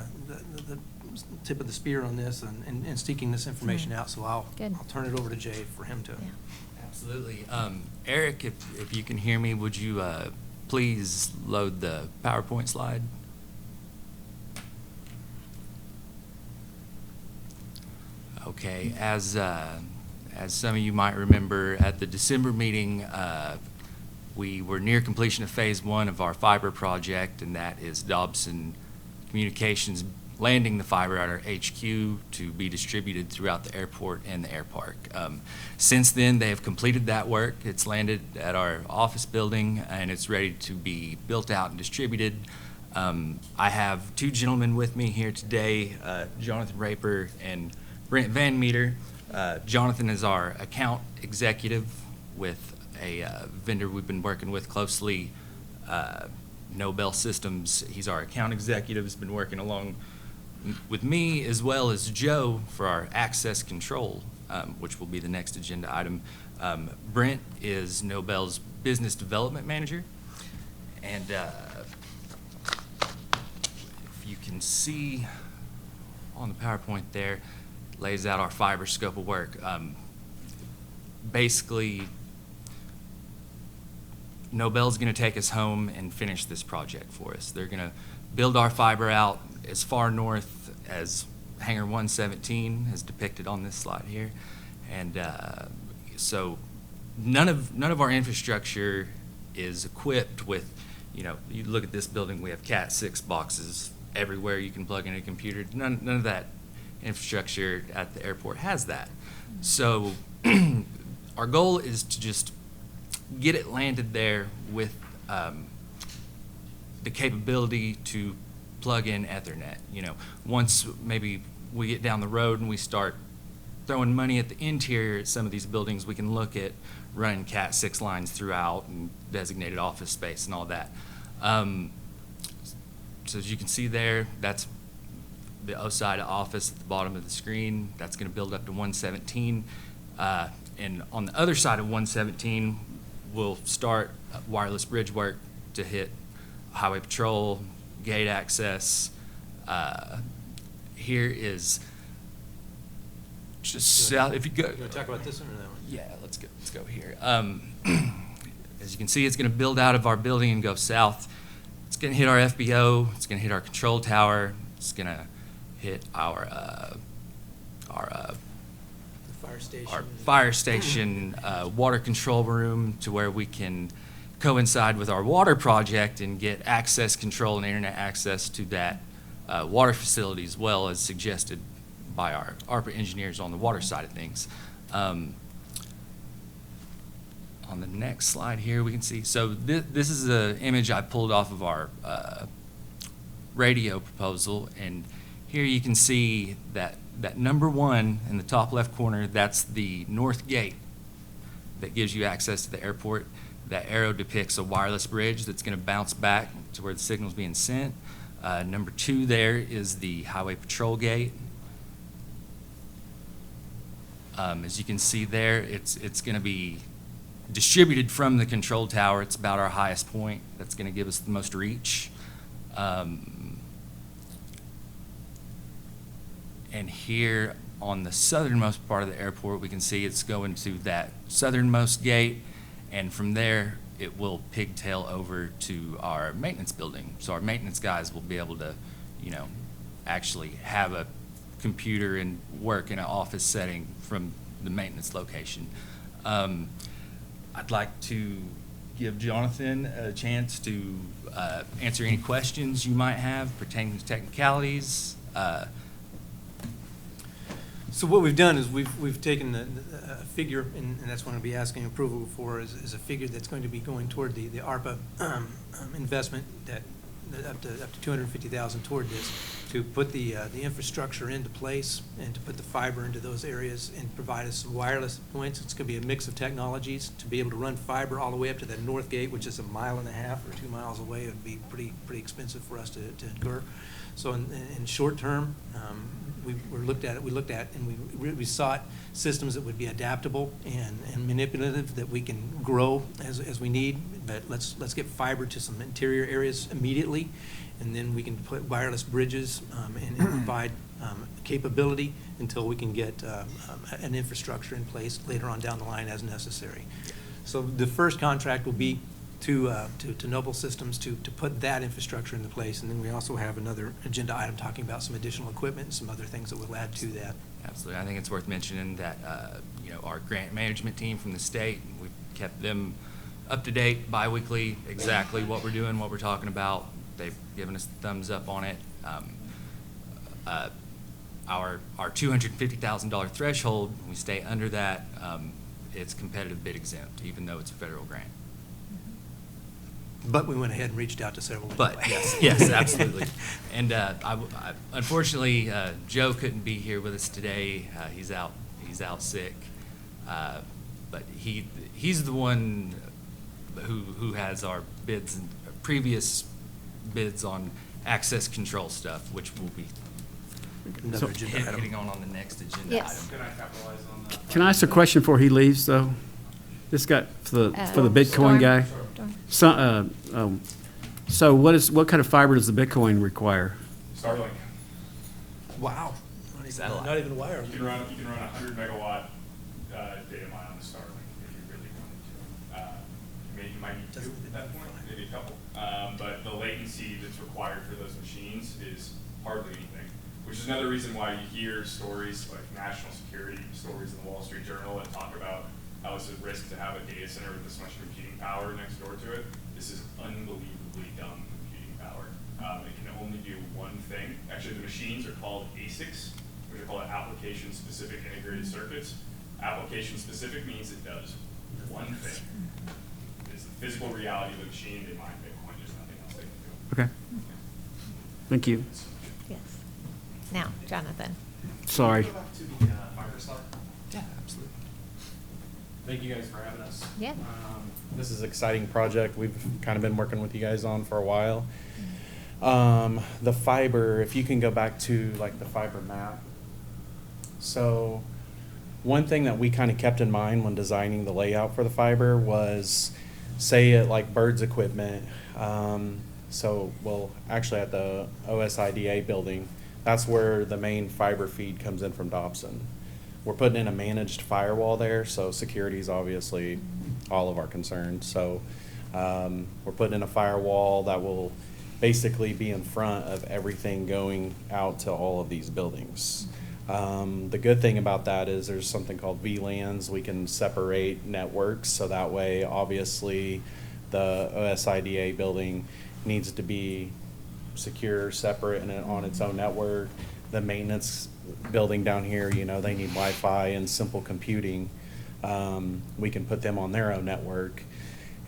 tip of the spear on this and seeking this information out. So I'll turn it over to Jay for him to. Yeah. Absolutely. Eric, if you can hear me, would you please load the PowerPoint slide? Okay, as some of you might remember, at the December meeting, we were near completion of phase 1 of our fiber project, and that is Dobson Communications landing the fiber at our HQ to be distributed throughout the airport and the air park. Since then, they have completed that work. It's landed at our office building, and it's ready to be built out and distributed. I have 2 gentlemen with me here today, Jonathan Raper and Brent Van Meter. Jonathan is our account executive with a vendor we've been working with closely, Nobel Systems. He's our account executive, has been working along with me as well as Joe for our access control, which will be the next agenda item. Brent is Nobel's business development manager. And if you can see on the PowerPoint there, lays out our fiber scope of work. Basically, Nobel's going to take us home and finish this project for us. They're going to build our fiber out as far north as Hangar 117, as depicted on this slide here. And so none of our infrastructure is equipped with, you look at this building, we have Cat 6 boxes everywhere you can plug in a computer. None of that infrastructure at the airport has that. So our goal is to just get it landed there with the capability to plug in Ethernet. Once maybe we get down the road and we start throwing money at the interior at some of these buildings, we can look at running Cat 6 lines throughout and designated office space and all that. So as you can see there, that's the OSIDA office at the bottom of the screen. That's going to build up to 117. And on the other side of 117, we'll start wireless bridge work to hit highway patrol, gate access. Here is just south. If you go, You want to talk about this one or that one? yeah, let's go here. As you can see, it's going to build out of our building and go south. It's going to hit our FBO. It's going to hit our control tower. It's going to hit our The fire station. our fire station, water control room, to where we can coincide with our water project and get access control and internet access to that water facility, as well as suggested by our ARPA engineers on the water side of things. On the next slide here, we can see, so this is an image I pulled off of our radio proposal, and here you can see that number 1 in the top left corner, that's the north gate that gives you access to the airport. That arrow depicts a wireless bridge that's going to bounce back to where the signal's being sent. Number 2 there is the highway patrol gate. As you can see there, it's going to be distributed from the control tower. It's about our highest point. That's going to give us the most reach. And here on the southernmost part of the airport, we can see it's going to that southernmost gate, and from there it will pigtail over to our maintenance building. So our maintenance guys will be able to, actually have a computer and work in an office setting from the maintenance location. I'd like to give Jonathan a chance to answer any questions you might have pertaining to technicalities. So what we've done is we've taken a figure, and that's what I'll be asking approval for, is a figure that's going to be going toward the ARPA investment that up to $250,000 toward this, to put the infrastructure into place and to put the fiber into those areas and provide us some wireless points. It's going to be a mix of technologies to be able to run fiber all the way up to that north gate, which is 1.5 miles or 2 miles away. It would be pretty expensive for us to incur. So in short term, we looked at and we sought systems that would be adaptable and manipulative, that we can grow as we need. But let's get fiber to some interior areas immediately, and then we can put wireless bridges and provide capability until we can get an infrastructure in place later on down the line as necessary. So the first contract will be to Noble Systems to put that infrastructure into place, and then we also have another agenda item talking about some additional equipment and some other things that we'll add to that. Absolutely. I think it's worth mentioning that, our grant management team from the state, we've kept them up to date biweekly, exactly what we're doing, what we're talking about. They've given us the thumbs up on it. Our $250,000 threshold, we stay under that, it's competitive bid exempt, even though it's a federal grant. But we went ahead and reached out to several. But anyway. yes, absolutely. And unfortunately, Joe couldn't be here with us today. He's out sick. But he's the one who has our bids and previous bids on access control stuff, which will be Another agenda item. hitting on the next agenda Yes. item. Can I capitalize on that? Can I ask a question before he leaves, though? This guy, for the Bitcoin Storm. guy? Storm. So what kind of fiber does the Bitcoin require? Starlink. Wow. Satellite. Not even wire. You can run a 100 megawatt data mine on the Starlink if you really wanted to. Maybe you might need two at that point, maybe a couple. But the latency that's required for those machines is hardly anything, which is another reason why you hear stories like national security stories in the Wall Street Journal that talk about how it's a risk to have a data center with this much computing power next door to it. This is unbelievably dumb computing power. It can only do one thing. Actually, the machines are called ASICs, which are called application-specific integrated circuits. Application-specific means it does one thing. It's the physical reality of the machine. They mine Bitcoin. There's nothing else they can do. Okay. Thank you. Yes. Now, Jonathan. Sorry. Go back to the fiber slide. Yeah, absolutely. Thank you guys for having us. Yeah. This is an exciting project we've kind of been working with you guys on for a while. The fiber, if you can go back to like the fiber map. So one thing that we kind of kept in mind when designing the layout for the fiber was, say at like Bird's equipment, actually at the OSIDA building, that's where the main fiber feed comes in from Dobson. We're putting in a managed firewall there, so security is obviously all of our concerns. So we're putting in a firewall that will basically be in front of everything going out to all of these buildings. The good thing about that is there's something called VLANs. We can separate networks, so that way obviously the OSIDA building needs to be secure, separate, and on its own network. The maintenance building down here, they need Wi-Fi and simple computing. We can put them on their own network.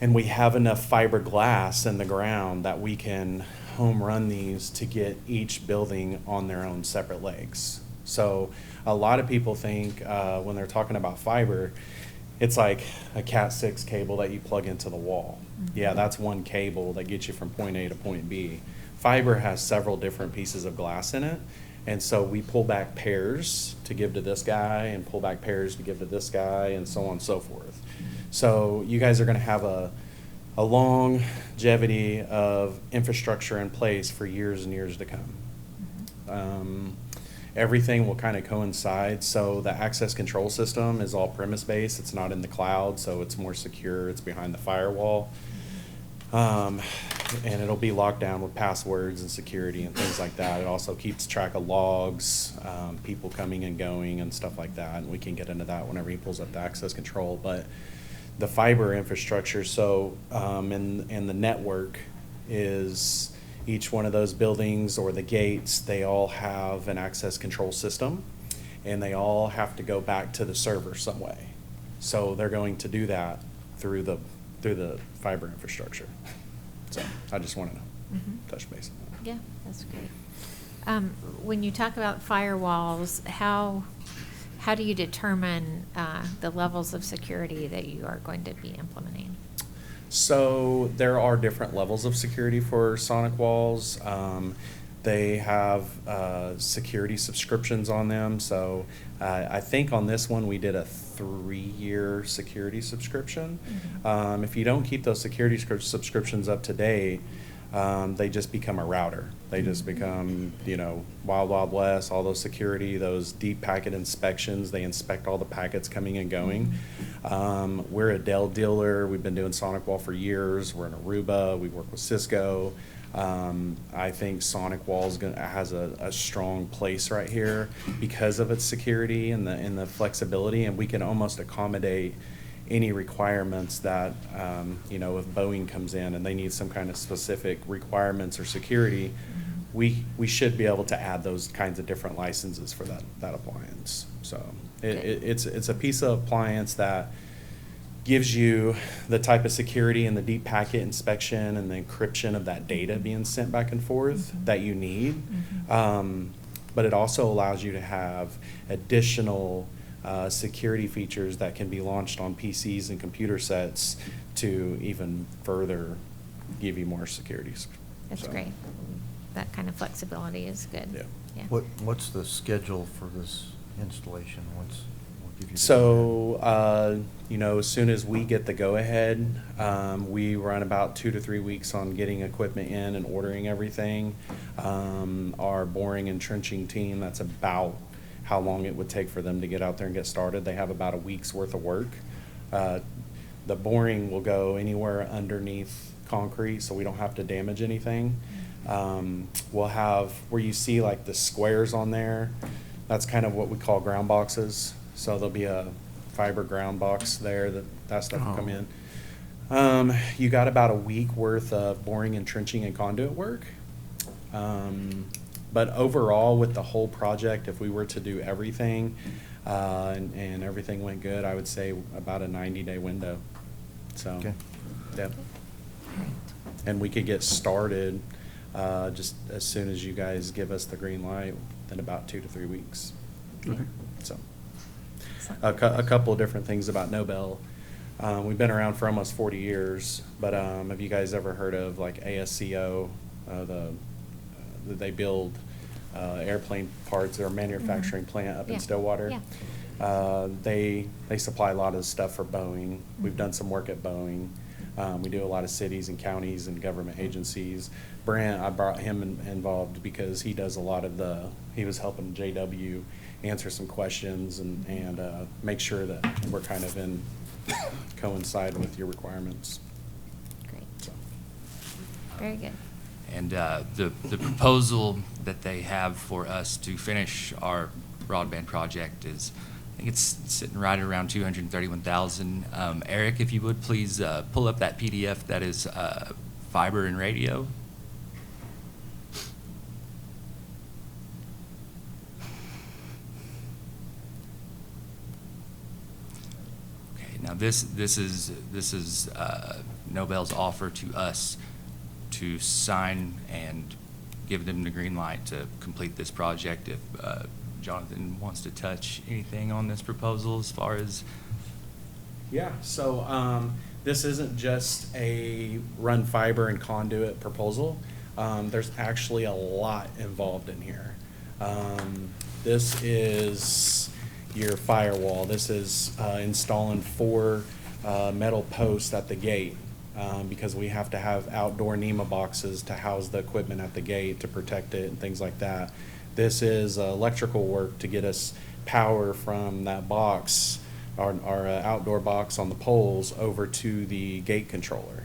And we have enough fiberglass in the ground that we can home run these to get each building on their own separate legs. So a lot of people think when they're talking about fiber, it's like a Cat6 cable that you plug into the wall. Yeah, that's one cable that gets you from point A to point B. Fiber has several different pieces of glass in it. And so we pull back pairs to give to this guy and pull back pairs to give to this guy and so on and so forth. So you guys are going to have a longevity of infrastructure in place for years and years to come. Everything will kind of coincide. So the access control system is all premise-based. It's not in the cloud, so it's more secure. It's behind the firewall. And it'll be locked down with passwords and security and things like that. It also keeps track of logs, people coming and going and stuff like that. And we can get into that whenever he pulls up the access control. But the fiber infrastructure, so and the network is each one of those buildings or the gates, they all have an access control system, and they all have to go back to the server some way. So they're going to do that through the fiber infrastructure. So I just want to touch base on that. Yeah, that's great. When you talk about firewalls, how do you determine the levels of security that you are going to be implementing? So there are different levels of security for Sonic walls. They have security subscriptions on them. So I think on this one we did a 3-year security subscription. If you don't keep those security subscriptions up to date, they just become a router. They just become, you know, wild, wild west, all those security, those deep packet inspections. They inspect all the packets coming and going. We're a Dell dealer. We've been doing Sonic Wall for years. We're in Aruba. We work with Cisco. I think Sonic Wall has a strong place right here because of its security and the flexibility, and we can almost accommodate any requirements that, you know, if Boeing comes in and they need some kind of specific requirements or security, we should be able to add those kinds of different licenses for that appliance. So it's a piece of appliance that gives you the type of security and the deep packet inspection and the encryption of that data being sent back and forth that you need. But it also allows you to have additional security features that can be launched on PCs and computer sets to even further give you more security. That's So, great. That kind of flexibility is good. Yeah. What's the schedule for this installation? We'll give you the- So, you know, as soon as we get the go-ahead, we run about 2 to 3 weeks on getting equipment in and ordering everything. Our boring and trenching team, that's about how long it would take for them to get out there and get started. They have about a week's worth of work. The boring will go anywhere underneath concrete, so we don't have to damage anything. We'll have, where you see like the squares on there, that's kind of what we call ground boxes. So there'll be a fiber ground box there that stuff will come in. You got about a week worth of boring and trenching and conduit work. But overall, with the whole project, if we were to do everything, and everything went good, I would say about a 90-day window. So, Okay. yeah. And we could get started, just as soon as you guys give us the green light, in about 2 to 3 weeks. Okay. So, a couple of different things about Nobel. We've been around for almost 40 years, but have you guys ever heard of like ASCO, they build airplane parts or manufacturing plant up in Yeah. Stillwater? Yeah. They supply a lot of stuff for Boeing. We've done some work at Boeing. We do a lot of cities and counties and government agencies. Brent, I brought him involved because he does a lot of he was helping JW answer some questions and make sure that we're kind of coincide with your requirements. Great. So. Very good. And the proposal that they have for us to finish our broadband project is, I think it's sitting right around 231,000. Eric, if you would please pull up that PDF that is fiber and radio. Okay, now this is Nobel's offer to us to sign and give them the green light to complete this project. If Jonathan wants to touch anything on this proposal as far as. Yeah, so this isn't just a run fiber and conduit proposal. There's actually a lot involved in here. This is your firewall. This is installing 4 metal posts at the gate. Because we have to have outdoor NEMA boxes to house the equipment at the gate to protect it and things like that. This is electrical work to get us power from that box, our outdoor box on the poles, over to the gate controller.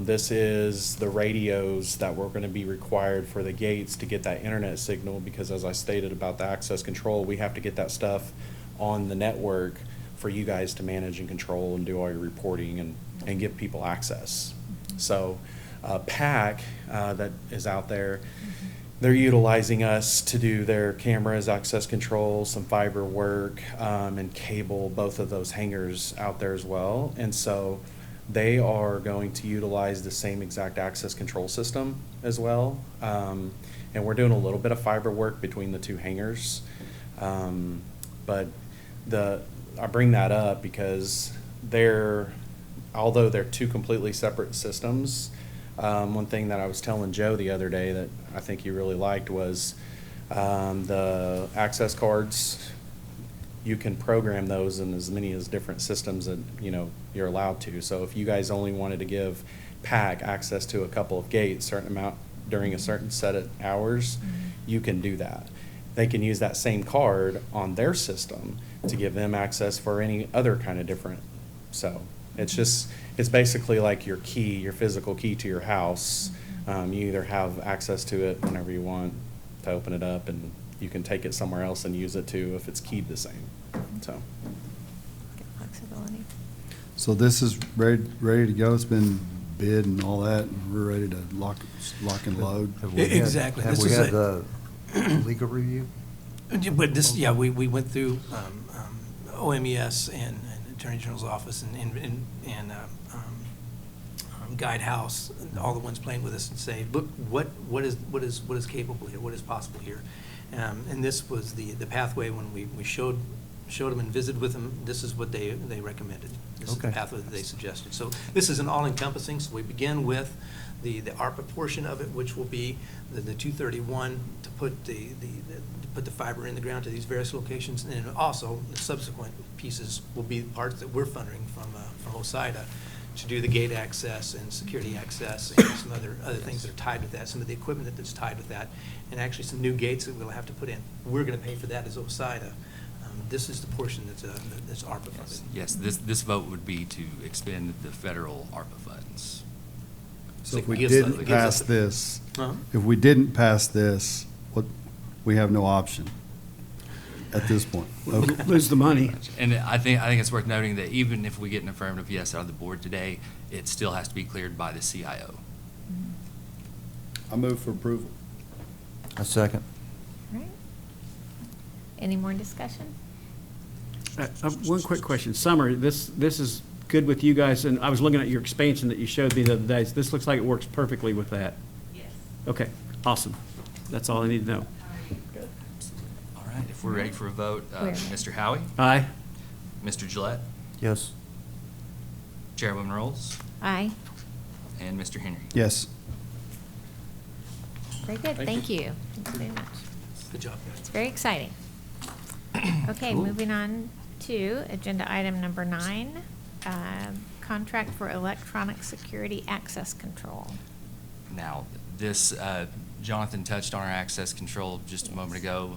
This is the radios that were going to be required for the gates to get that internet signal, because as I stated about the access control, we have to get that stuff on the network for you guys to manage and control and do all your reporting and give people access. So PAC that is out there, they're utilizing us to do their cameras, access control, some fiber work, and cable, both of those hangers out there as well. And so they are going to utilize the same exact access control system as well. And we're doing a little bit of fiber work between the 2 hangars. But I bring that up because although they're 2 completely separate systems, one thing that I was telling Joe the other day that I think he really liked was the access cards. you can program those in as many as different systems that, you're allowed to. So if you guys only wanted to give PAC access to a couple of gates, certain amount during a certain set of hours, you can do that. They can use that same card on their system to give them access for any other kind of different. So it's basically like your key, your physical key to your house. You either have access to it whenever you want to open it up, and you can take it somewhere else and use it too if it's keyed the same. So. Get flexibility. So this is ready to go. It's been bid and all that, and we're ready to lock and load. Have we had- Exactly. Have This we is had a- the legal review? But this, yeah, we went through OMES and Attorney General's office and Guide House, all the ones playing with us, and say, look, what is capable here, what is possible here. And this was the pathway when we showed them and visited with them. This is what they recommended. This is the Okay. pathway that they suggested. So this is an all-encompassing, so we begin with the ARPA portion of it, which will be the 231 to put the fiber in the ground to these various locations, and then also the subsequent pieces will be parts that we're funding from OSIDA to do the gate access and security access and some other things that are tied with that, some of the equipment that's tied with that, and actually some new gates that we'll have to put in. We're going to pay for that as OSIDA. This is the portion that's ARPA funded. Yes, this vote would be to expend the federal ARPA funds. So if It we gives us- didn't it gives pass us- this, Uh-huh. if we didn't pass this, we have no option at this point. Okay. Lose the money. And I think it's worth noting that even if we get an affirmative yes out of the board today, it still has to be cleared by the CIO. I move for approval. A second. All right. Any more discussion? One quick question. Summer, this is good with you guys, and I was looking at your expansion that you showed me the other day. This looks like it works perfectly with that. Yes. Okay, awesome. That's all I need to know. All right, if we're ready for a vote, We're- Mr. Howie, Aye? Mr. Gillette, Yes. Chairwoman Rolls, Aye. and Mr. Henry. Yes. Very good. Thank you. Thank you very much. Good job, It's guys. very exciting. Okay, moving on to agenda item number 9, contract for electronic security access control. Now, this, Jonathan touched on our access control just a moment ago.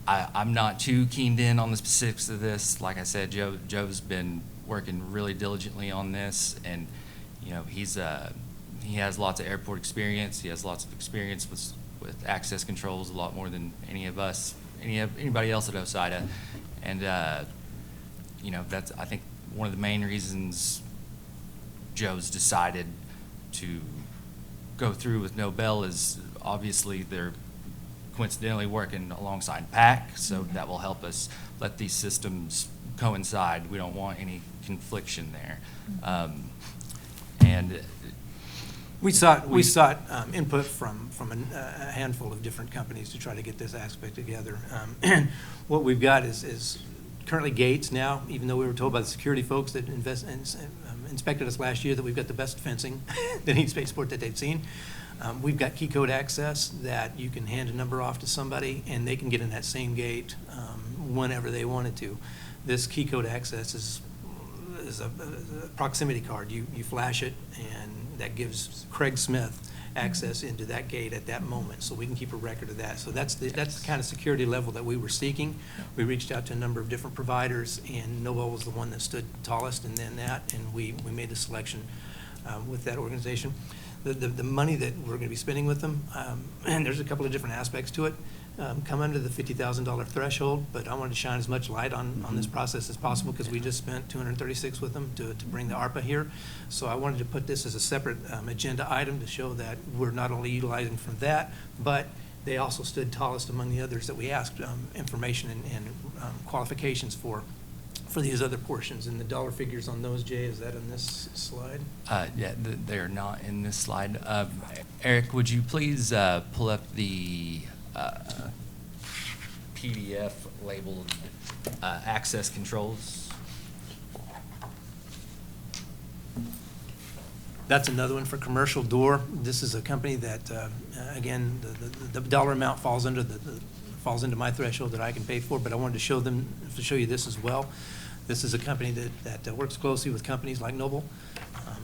I'm not too keened in on the specifics of this. Like I said, Joe's been working really diligently on this, and, he has lots of airport experience. He has lots of experience with access controls, a lot more than anybody else at OSIDA. And, that's, I think, one of the main reasons Joe's decided to go through with Nobel is obviously they're coincidentally working alongside PAC, so that will help us let these systems coincide. We don't want any confliction there. And We sought input from a handful of different companies to try to get this aspect together. And what we've got is currently gates now, even though we were told by the security folks that inspected us last year that we've got the best fencing in any spaceport that they've seen. We've got key code access that you can hand a number off to somebody and they can get in that same gate whenever they wanted to. This key code access is a proximity card. You flash it and that gives Craig Smith access into that gate at that moment, so we can keep a record of that. So that's the kind of security level that we were seeking. We reached out to a number of different providers, and Nobel was the one that stood tallest, and then and we made the selection with that organization. The money that we're going to be spending with them, and there's a couple of different aspects to it, come under the $50,000 threshold, but I wanted to shine as much light on this process as possible because we just spent $236 with them to bring the ARPA here. So I wanted to put this as a separate agenda item to show that we're not only utilizing from that, but they also stood tallest among the others that we asked information and qualifications for these other portions. And the dollar figures on those, Jay, is that on this slide? Yeah, they're not in this slide. Eric, would you please pull up the PDF labeled access controls? That's another one for commercial door. This is a company that, again, the dollar amount falls under the falls into my threshold that I can pay for, but I wanted to show you this as well. This is a company that works closely with companies like Noble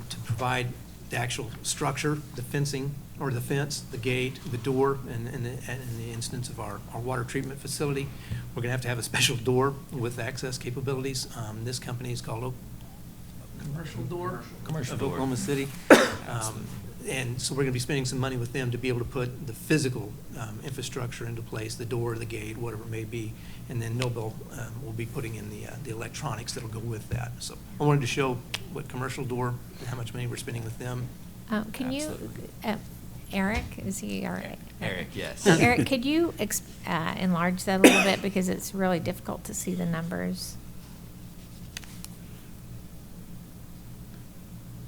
to provide the actual structure, the fencing, or the fence, the gate, the door, and in the instance of our water treatment facility, we're gonna have to have a special door with access capabilities. This company is called Commercial Door of Oklahoma City. And so we're gonna be spending some money with them to be able to put the physical infrastructure into place, the door, the gate, whatever it may be. And then Noble will be putting in the electronics that'll go with that. So I wanted to show what Commercial Door, how much money we're spending with them. Can you, Eric, is he all right? Eric, yes. Eric, could you enlarge that a little bit because it's really difficult to see the numbers?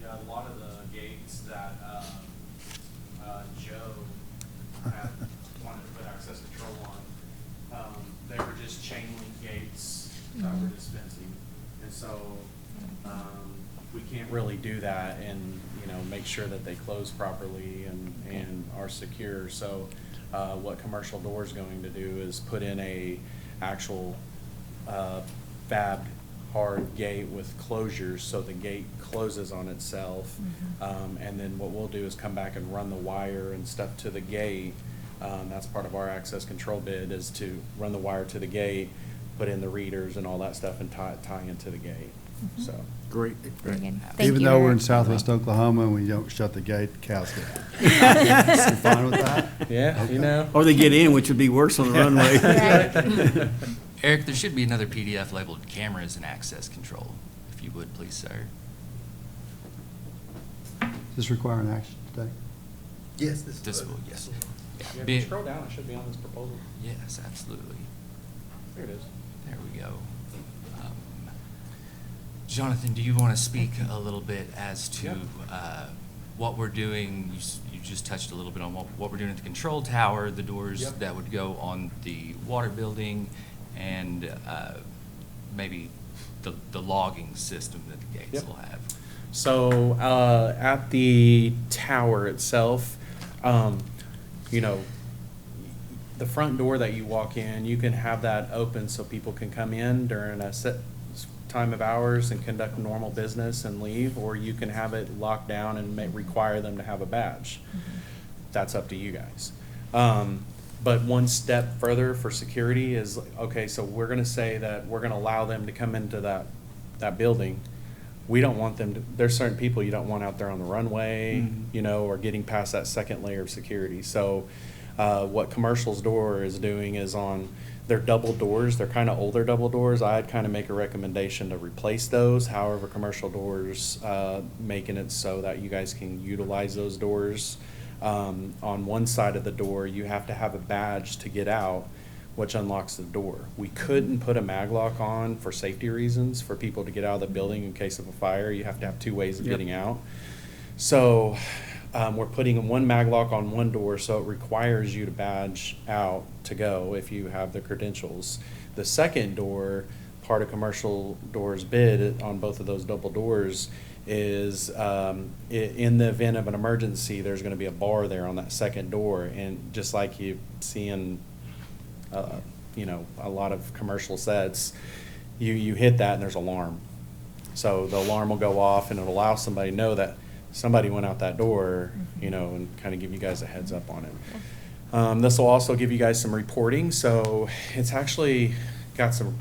Yeah, a lot of the gates that Joe had wanted to put access control on, they were just chain link gates that were dispensing. And so we can't really do that and, make sure that they close properly and are secure. So what Commercial Door is going to do is put in a actual fabbed hard gate with closures, so the gate closes on itself. And then what we'll do is come back and run the wire and stuff to the gate. That's part of our access control bid, is to run the wire to the gate, put in the readers and all that stuff, and tie into the gate. So Great. Very good. Thank Even you, though we're in Eric. southwest Oklahoma and we don't shut the gate, cows get out. You fine with that? Yeah, Or they get in, which would be worse on the runway. Right. Eric, there should be another PDF labeled cameras and access control, if you would, please, sir. Does this require an action today? Yes, This will, yes. Yeah, Yeah, if be- you scroll down, it should be on this proposal. Yes, absolutely. There it is. There we go. Jonathan, do you want to speak a little bit as to Yep. what we're doing? You just touched a little bit on what we're doing at the control tower, the doors Yep. that would go on the water building, and maybe the logging system that the gates Yep. will have. So at the tower itself, the front door that you walk in, you can have that open so people can come in during a set time of hours and conduct normal business and leave, or you can have it locked down and require them to have a badge. That's up to you guys. But one step further for security is, okay, so we're gonna say that we're gonna allow them to come into that building. We don't want them to, there's certain people you don't want out there on the runway, or getting past that second layer of security. So what Commercial's Door is doing is on their double doors, they're kind of older double doors. I'd kind of make a recommendation to replace those. However, Commercial Doors, making it so that you guys can utilize those doors. On one side of the door, you have to have a badge to get out, which unlocks the door. We couldn't put a mag lock on for safety reasons, for people to get out of the building in case of a fire. You have to have two ways of getting out. So we're putting one mag lock on one door, so it requires you to badge out to go if you have the credentials. The second door, part of Commercial Doors bid on both of those double doors, is in the event of an emergency, there's going to be a bar there on that second door. And just like you see in a lot of commercial sets, you hit that and there's an alarm. So the alarm will go off and it'll allow somebody to know that somebody went out that door, and kind of give you guys a heads up on it. This will also give you guys some reporting. So it's actually got some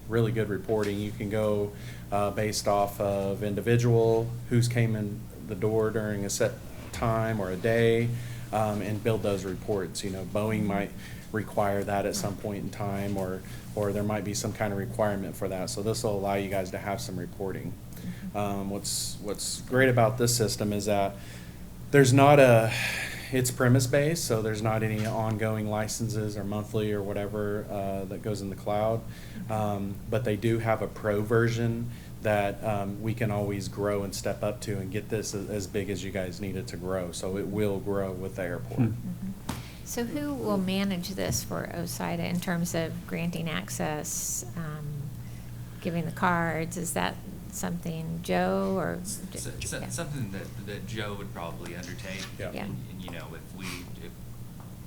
really good reporting. You can go based off of individual, who's came in the door during a set time or a day, and build those reports. Boeing might require that at some point in time, or there might be some kind of requirement for that. So this will allow you guys to have some reporting. What's great about this system is that there's not it's premise-based, so there's not any ongoing licenses or monthly or whatever that goes in the cloud. But they do have a pro version that we can always grow and step up to and get this as big as you guys need it to grow. So it will grow with the airport. So who will manage this for OSIDA in terms of granting access, giving the cards? Is that something Joe or? Yeah. Something that Joe would probably undertake. Yeah. Yeah. And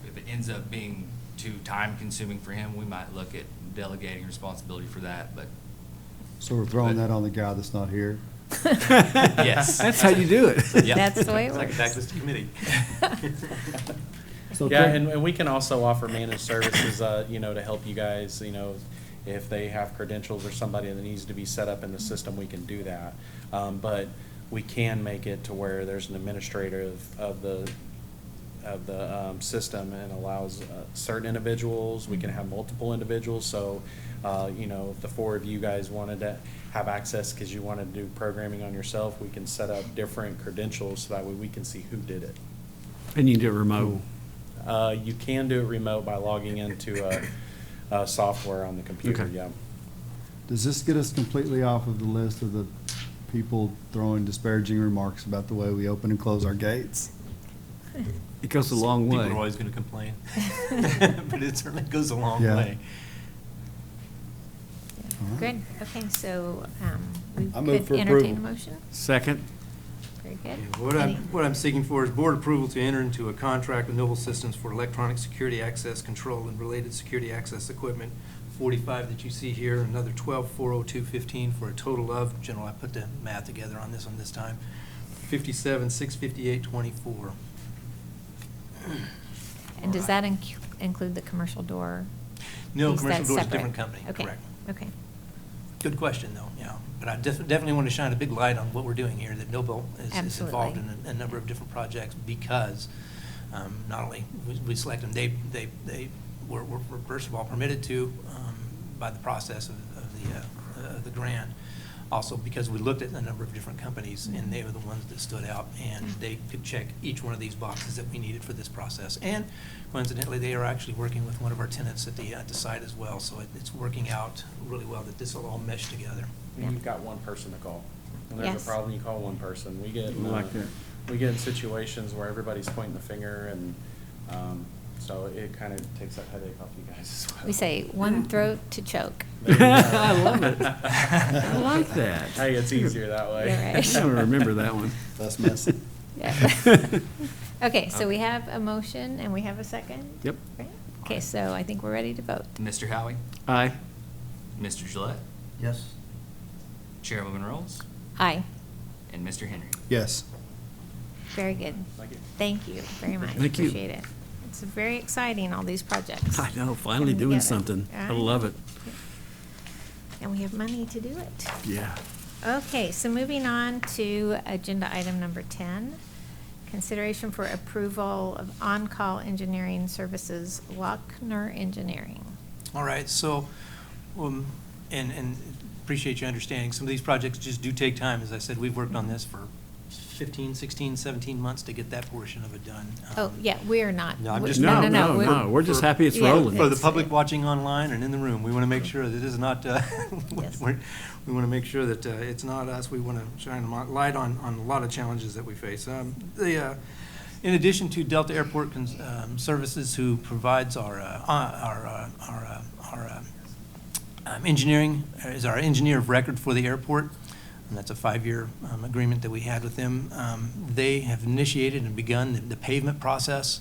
if it ends up being too time-consuming for him, we might look at delegating responsibility for that, but So we're throwing that on the guy that's not here? yes. That's how you do it. Yep. That's the way it It's like a works. tactics committee. So Yeah, Craig- and we can also offer managed services, you know, to help you guys, you know, if they have credentials or somebody that needs to be set up in the system, we can do that. But we can make it to where there's an administrator of the system and allows certain individuals, we can have multiple individuals, so, you know, if the four of you guys wanted to have access because you wanted to do programming on yourself, we can set up different credentials so that way we can see who did it. And you can do it remote. You can do it remote by logging into a software on the computer, Okay. yeah. Does this get us completely off of the list of the people throwing disparaging remarks about the way we open and close our gates? It goes a long way. People are always going to complain, but it certainly goes a long Yeah. way. All right. Good, okay, so we I move could for entertain a approval. motion? Second? Very good. Yeah, what I'm seeking for is board approval to enter into a contract with Noble Systems for electronic security access control and related security access equipment, 45 that you see here, another 12,402.15 for a total of, General, I put the math together on this one this time, 57,658.24. And does that include the commercial door? No, piece? commercial That's door's a separate? different company, Okay, correct. okay. Good question, though, yeah. But I definitely want to shine a big light on what we're doing here, that Noble is involved in Absolutely. a number of different projects because not only we select them, they were first of all permitted to by the process of the grant. Also because we looked at a number of different companies and they were the ones that stood out and they could check each one of these boxes that we needed for this process. And coincidentally, they are actually working with one of our tenants at the site as well, so it's working out really well that this will all mesh together. And you've got one person to call. When there's Yes. a problem, you call one person. We get, I like that. we get in situations where everybody's pointing the finger and, so it kind of takes that headache off you guys as well. We say, one throat to choke. There you go. I love it. I like that. Hey, it's easier that way. Yeah, right. I'm gonna remember that one. That's messy. Yeah. Okay, so we have a motion and we have a second? Yep. Great. Okay, so I think we're ready to vote. Mr. Howie, Aye. Mr. Gillette, Yes? Chairwoman Rolls, Aye. and Mr. Henry. Yes. Very good. Thank you. Thank you very much. Thank you. Appreciate it. It's very exciting, all these projects. I know, finally coming doing together. something. I know. love it. And we have money to do it. Yeah. Okay, so moving on to agenda item number 10, consideration for approval of on-call engineering services, Lochner Engineering. All right, so, and appreciate your understanding, some of these projects just do take time. As I said, we've worked on this for 15, 16, 17 months to get that portion of it done. Oh, yeah, we're not. No, I'm we- just- No, we're just happy it's Yeah, rolling. For the it's- public watching online and in the room, we want to make sure that it is not, Yes. we want to make sure that it's not us. We want to shine a light on a lot of challenges that we face. In addition to Delta Airport Services, who provides our engineering, is our engineer of record for the airport, and that's a 5-year agreement that we had with them. They have initiated and begun the pavement process,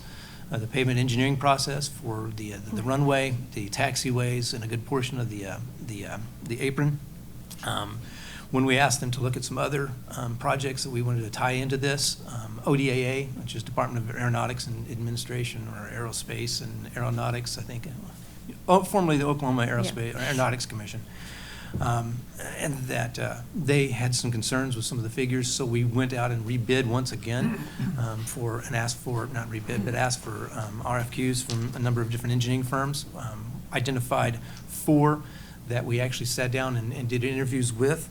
the pavement engineering process for the runway, the taxiways, and a good portion of the apron. When we asked them to look at some other projects that we wanted to tie into this, ODAA, which is Department of Aeronautics and Administration, or Aerospace and Aeronautics, I think, formerly the Oklahoma Aerospace, or Aeronautics Commission, and that they had some concerns with some of the figures, so we went out and rebid once again asked for RFQs from a number of different engineering firms, identified 4 that we actually sat down and did interviews with,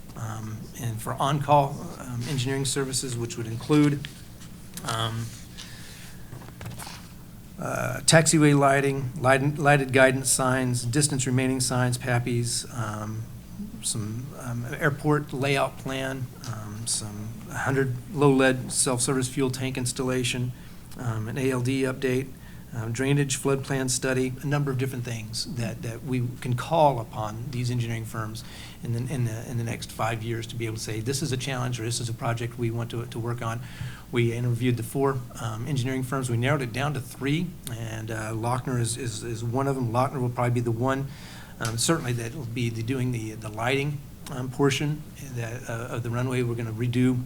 and for on-call engineering services, which would include taxiway lighting, lighted guidance signs, distance remaining signs, PAPIs, some airport layout plan, some 100 low lead self-service fuel tank installation, an ALD update, drainage, flood plan study, a number of different things that we can call upon these engineering firms in the next 5 years to be able to say, this is a challenge, or this is a project we want to work on. We interviewed the 4 engineering firms. We narrowed it down to 3, and Lochner is one of them. Lochner will probably be the one, certainly, that will be doing the lighting portion of the runway. We're going to redo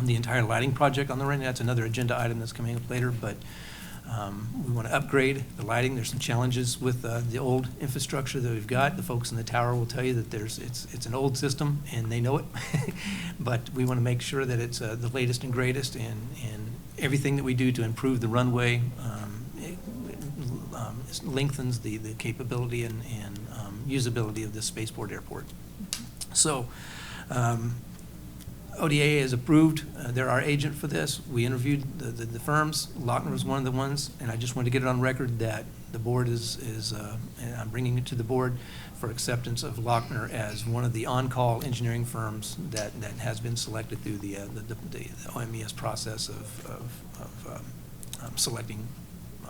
the entire lighting project on the runway. That's another agenda item that's coming up later, but we want to upgrade the lighting. There's some challenges with the old infrastructure that we've got. The folks in the tower will tell you that it's an old system, and they know it. But we want to make sure that it's the latest and greatest, and everything that we do to improve the runway lengthens the capability and usability of this spaceport airport. So ODA has approved. They're our agent for this. We interviewed the firms. Lochner was one of the ones, and I just wanted to get it on record that the board is and I'm bringing it to the board for acceptance of Lochner as one of the on-call engineering firms that has been selected through the OMES process of selecting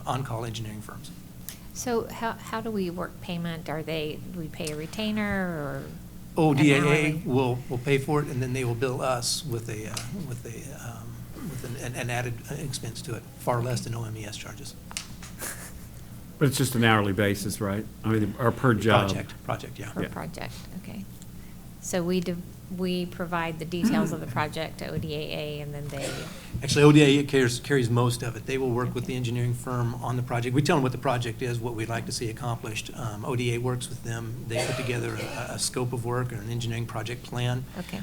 on-call engineering firms. So how do we work payment? Do we pay a retainer or? ODAA will pay for it, and then they will bill us with an added expense to it, far less than OMES charges. But it's just an hourly basis, right? I mean, or per job? Project, yeah. Per project, okay. So we provide the details of the project to ODAA, and then they. Actually, ODAA carries most of it. They will work with the engineering firm on the project. We tell them what the project is, what we'd like to see accomplished. ODA works with them. They put together a scope of work or an engineering project plan. Okay.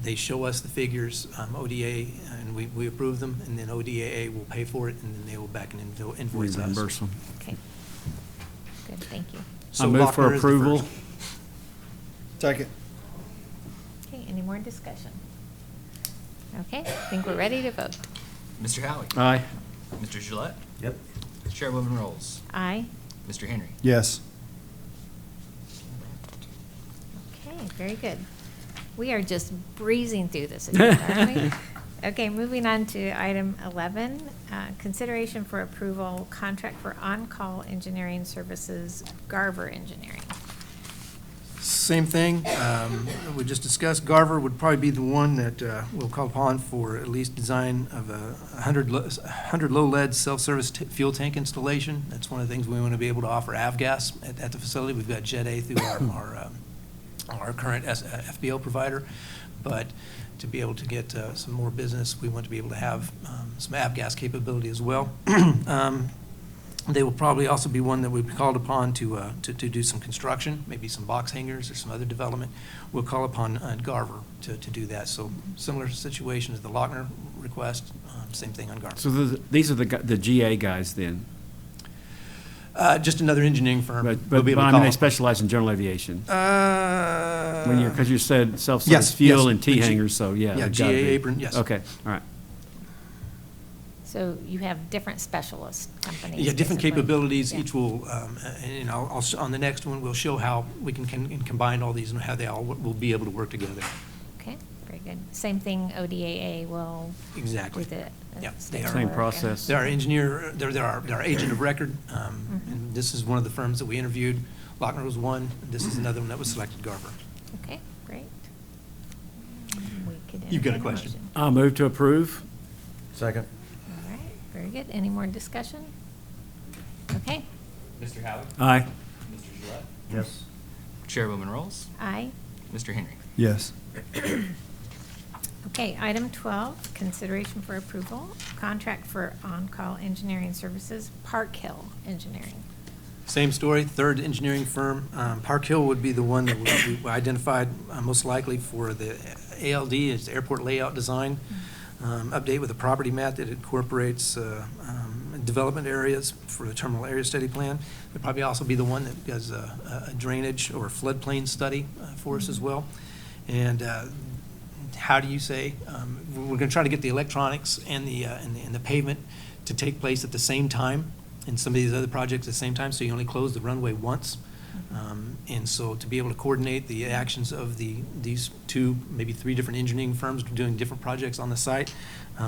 They show us the figures, ODA, and we approve them, and then ODAA will pay for it, and then they will back and invoice us. Reimburse them. Okay. Good, thank you. So I move for Lochner is the approval. first. Second. Okay, any more discussion? Okay, I think we're ready to vote. Mr. Howie? Aye. Mr. Gillette? Yep. Chairwoman Rolls? Aye. Mr. Henry? Yes. Okay, very good. We are just breezing through this agenda, aren't we? Okay, moving on to item 11, consideration for approval, contract for on-call engineering services, Garver Engineering. Same thing, we just discussed. Garver would probably be the one that we'll call upon for at least design of a 100 low-lead self-service fuel tank installation. That's one of the things we want to be able to offer avgas at the facility. We've got Jet A through our current FBO provider, but to be able to get some more business, we want to be able to have some avgas capability as well. They will probably also be one that we've called upon to do some construction, maybe some box hangars or some other development. We'll call upon Garver to do that. So similar situation as the Lochner request, same thing on Garver. So these are the GA guys then? Just another engineering firm. But We'll be able to I mean, call they them. specialize in general aviation. When Because you said self-service yes, fuel yes, and the G- T-hangers, so yeah. yeah, they've gotta GA be. apron, yes. Okay, all right. So you have different specialist companies. Yeah, different basically. capabilities, Yeah. each will, and on the next one, we'll show how we can combine all these and how they all will be able to work together. Okay, very good. Same thing, ODAA will. Exactly. Do the. Yeah, they state are. Same work and- process. They're our engineer, they're our agent of record, and this is one of the firms that we interviewed. Lochner was one, this is another one that was selected, Garver. Okay, great. We could You've got a entertain question. motion. I'll move to approve. Second. All right, very good. Any more discussion? Okay, Mr. Howie? Aye. Mr. Gillette? Yes. Chairwoman Rolls? aye. Mr. Henry? Yes. Okay, item 12, consideration for approval, contract for on-call engineering services, Park Hill Engineering. Same story, third engineering firm. Park Hill would be the one that we identified most likely for the ALD, it's the airport layout design, update with a property map that incorporates development areas for the terminal area study plan. It'd probably also be the one that does a drainage or floodplain study for us as well. And how do you say, we're going to try to get the electronics and the pavement to take place at the same time in some of these other projects at the same time, so you only close the runway once. And so to be able to coordinate the actions of these two, maybe three different engineering firms doing different projects on the site,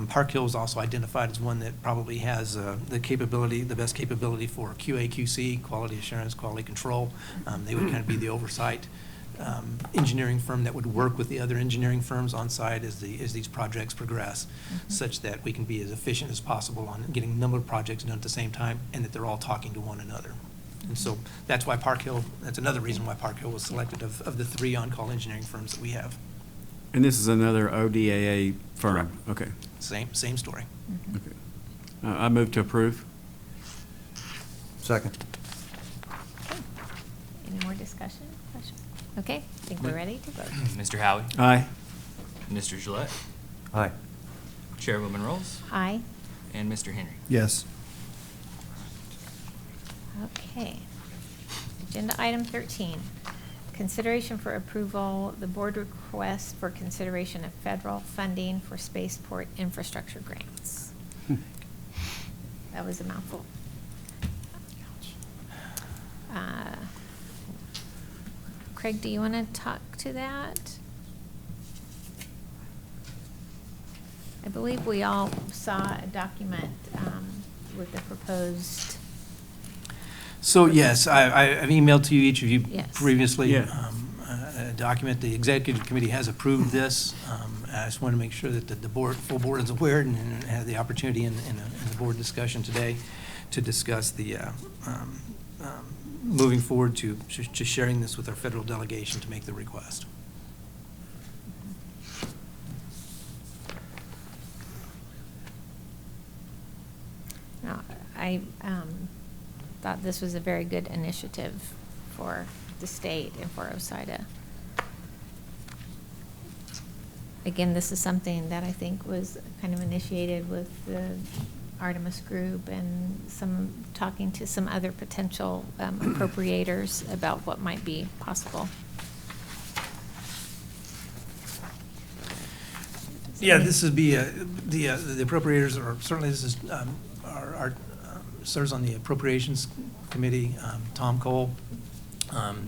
Park Hill is also identified as one that probably has the capability, the best capability for QA, QC, quality assurance, quality control. They would kind of be the oversight engineering firm that would work with the other engineering firms on site as these projects progress, such that we can be as efficient as possible on getting a number of projects done at the same time, and that they're all talking to one another. And so that's why Park Hill, that's another reason why Park Hill was selected of the three on-call engineering firms that we have. And this is another ODAA firm? Okay. Same story. Okay. I move to approve. Second. Okay. Any more discussion, questions? Okay, I think we're ready to vote. Mr. Howie? Aye. Mr. Gillette? Aye. Chairwoman Rolls? Aye. And Mr. Henry? Yes. Okay. Agenda item 13, consideration for approval, the board request for consideration of federal funding for spaceport infrastructure grants. That was a mouthful. Craig, do you want to talk to that? I believe we all saw a document with the proposed. So yes, I've emailed to you, each of you Yes. previously, Yeah. a document. The executive committee has approved this. I just want to make sure that the board, full board is aware and had the opportunity in the board discussion today to discuss the moving forward to sharing this with our federal delegation to make the request. No, I thought this was a very good initiative for the state and for OSIDA. Again, this is something that I think was kind of initiated with the Artemis Group and talking to some other potential appropriators about what might be possible. Yeah, this would be, the appropriators, or certainly this is, serves on the Appropriations Committee, Tom Cole.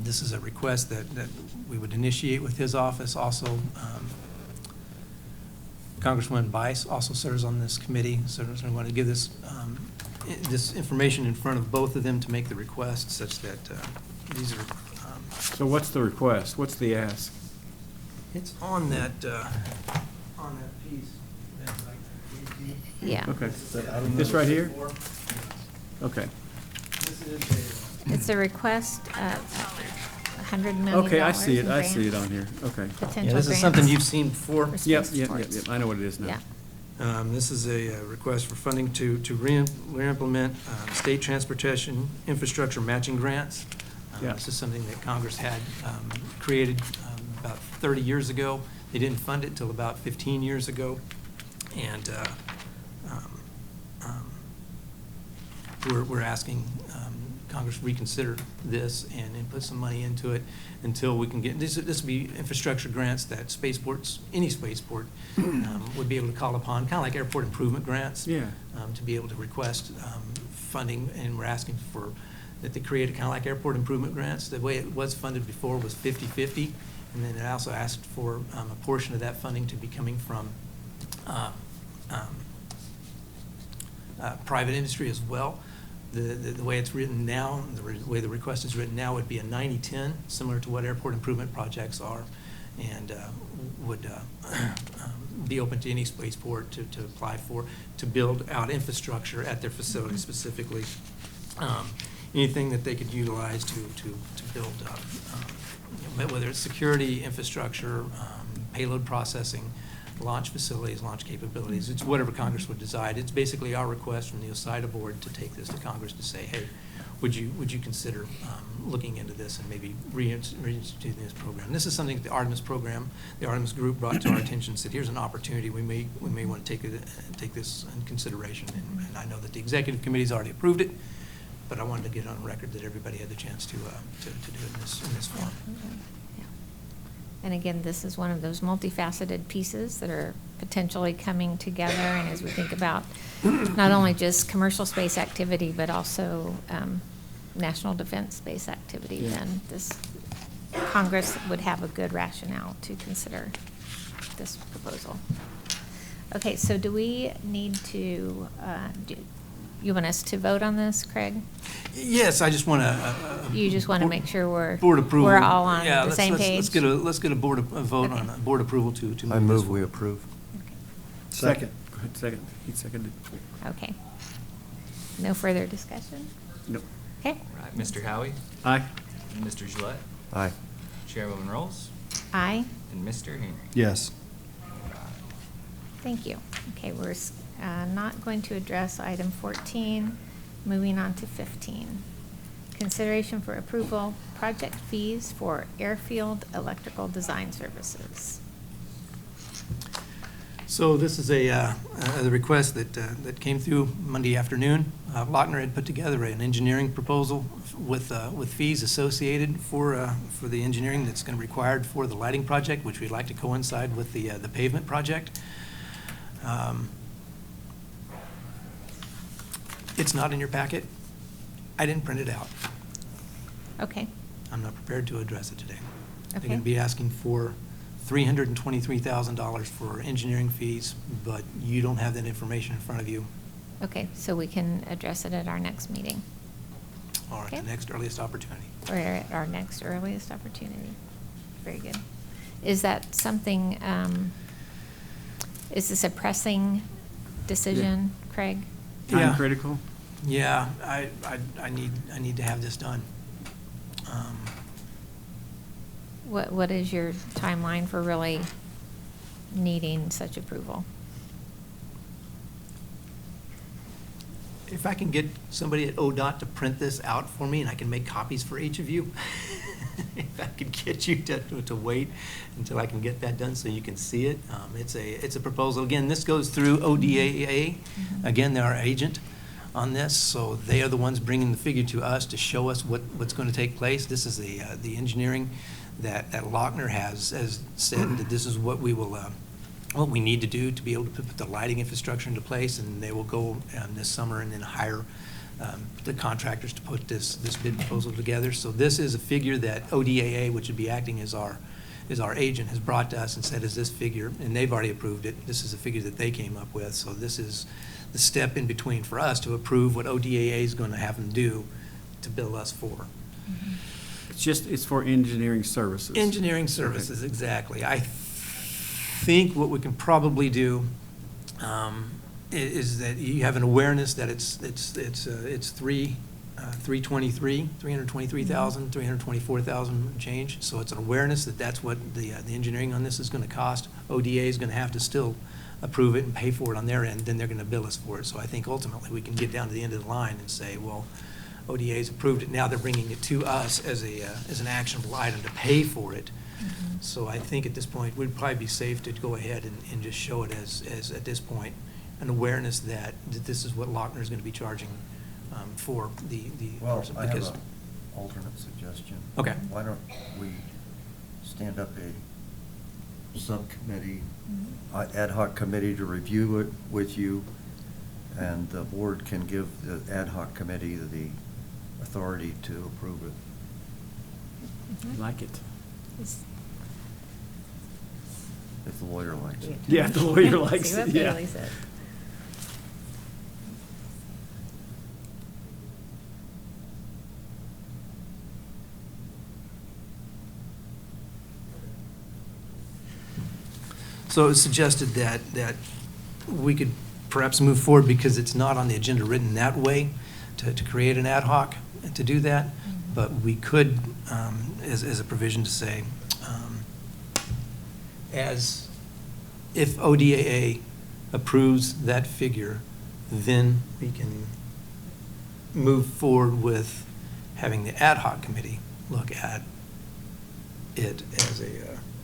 This is a request that we would initiate with his office. Also, Congresswoman Bice also serves on this committee, so I want to give this, this information in front of both of them to make the request, such that these are. So what's the request? What's the ask? It's on that piece. Yeah. Okay. This right here? Okay. It's a request of $100 million. Okay, I see it. in I see it grants. on here. Okay. Potential Yeah, this is grants something you've seen before. for Yep, space yep, ports. yep. I know what it is now. Yeah. This is a request for funding to re-implement state transportation infrastructure matching grants. Yeah. This is something that Congress had created about 30 years ago. They didn't fund it until about 15 years ago. And we're asking Congress reconsider this and put some money into it until we can get, this would be infrastructure grants that spaceports, any spaceport would be able to call upon, kind of like airport improvement grants. Yeah. To be able to request funding, and we're asking for, that they create kind of like airport improvement grants. The way it was funded before was 50-50, and then it also asked for a portion of that funding to be coming from private industry as well. The way it's written now, the way the request is written now would be a 90-10, similar to what airport improvement projects are, and would be open to any spaceport to apply for, to build out infrastructure at their facility specifically. Anything that they could utilize to build up, whether it's security, infrastructure, payload processing, launch facilities, launch capabilities. It's whatever Congress would decide. It's basically our request from the OSIDA board to take this to Congress to say, hey, would you consider looking into this and maybe reinstituting this program? This is something that the Artemis program, the Artemis group brought to our attention, said here's an opportunity. We may want to take this in consideration. And I know that the executive committee's already approved it, but I wanted to get on record that everybody had the chance to do it in this form. Yeah. And again, this is one of those multifaceted pieces that are potentially coming together. And as we think about not only just commercial space activity, but also national defense space activity, then this Congress would have a good rationale to consider this proposal. Okay, so do we need to, you want us to vote on this, Craig? Yes, I just want to. You just want to make sure Board approval. we're all on Yeah, the same page? Let's get a board, a vote on, Okay. board approval to move I this move we forward. approve. Second. Go ahead, second. He seconded. Okay. No further discussion? Nope. Okay. All right, Mr. Howie, Aye. Mr. Gillette, Aye. Chairwoman Rolls, Aye. and Mr. Henry. Yes. Thank you. Okay, we're not going to address item 14. Moving on to 15. Consideration for approval, project fees for airfield electrical design services. So this is a request that came through Monday afternoon. Lochner had put together an engineering proposal with fees associated for the engineering that's going to be required for the lighting project, which we'd like to coincide with the pavement project. It's not in your packet. I didn't print it out. Okay. I'm not prepared to address it today. They're Okay. going to be asking for $323,000 for engineering fees, but you don't have that information in front of you, Okay, so we can address it at our next meeting, or at the Okay. next earliest opportunity. or at our next earliest opportunity. Very good. Is that something, is this a pressing decision, Craig? Yeah. Time critical? Yeah, I need to have this done. What is your timeline for really needing such approval? If I can get somebody at ODOT to print this out for me, and I can make copies for each of you, if I could get you to wait until I can get that done so you can see it. It's a proposal. Again, this goes through ODAA. Again, they're our agent on this, so they are the ones bringing the figure to us to show us what's going to take place. This is the engineering that Lochner has said that this is what we will, what we need to do to be able to put the lighting infrastructure into place, and they will go this summer and then hire the contractors to put this bid proposal together. So this is a figure that ODAA, which would be acting as our agent, has brought to us and said is this figure, and they've already approved it. This is a figure that they came up with. So this is the step in between for us to approve what ODAA is going to have them do to bill us for. It's for engineering services. Engineering services, exactly. I think what we can probably do is that you have an awareness that it's 323,000, 324,000 change. So it's an awareness that that's what the engineering on this is going to cost. ODA is going to have to still approve it and pay for it on their end. Then they're going to bill us for it. So I think ultimately we can get down to the end of the line and say, well, ODA's approved it. Now they're bringing it to us as an actionable item to pay for it. So I think at this point, we'd probably be safe to go ahead and just show it as at this point, an awareness that this is what Lochner is going to be charging for the Well, person. I have Because an alternate suggestion. Okay. Why don't we stand up a subcommittee, ad hoc committee to review it with you, and the board can give the ad hoc committee the authority to approve it. Like it. If the lawyer likes it. Yeah, if the lawyer likes See what it, yeah. Bailey said. So it was suggested that we could perhaps move forward because it's not on the agenda written that way to create an ad hoc and to do that. But we could, as a provision to say, as if ODAA approves that figure, then we can move forward with having the ad hoc committee look at it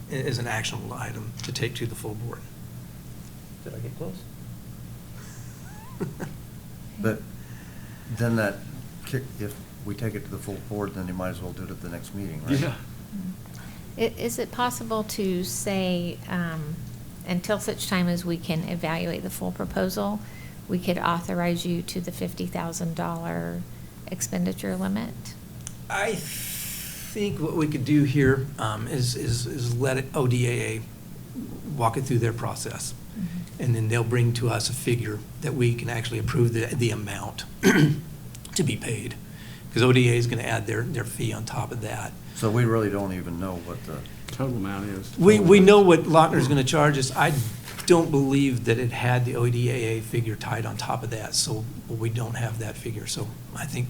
as an actionable item to take to the full board. Did I get close? But then if we take it to the full board, then you might as well do it at the next meeting, right? Yeah. Is it possible to say, until such time as we can evaluate the full proposal, we could authorize you to the $50,000 expenditure limit? I think what we could do here is let ODAA walk it through their process. And then they'll bring to us a figure that we can actually approve the amount to be paid. Because ODA is going to add their fee on top of that. So we really don't even know what the, Total amount is. We know what Lochner's going to charge us. I don't believe that it had the ODAA figure tied on top of that, so we don't have that figure. So I think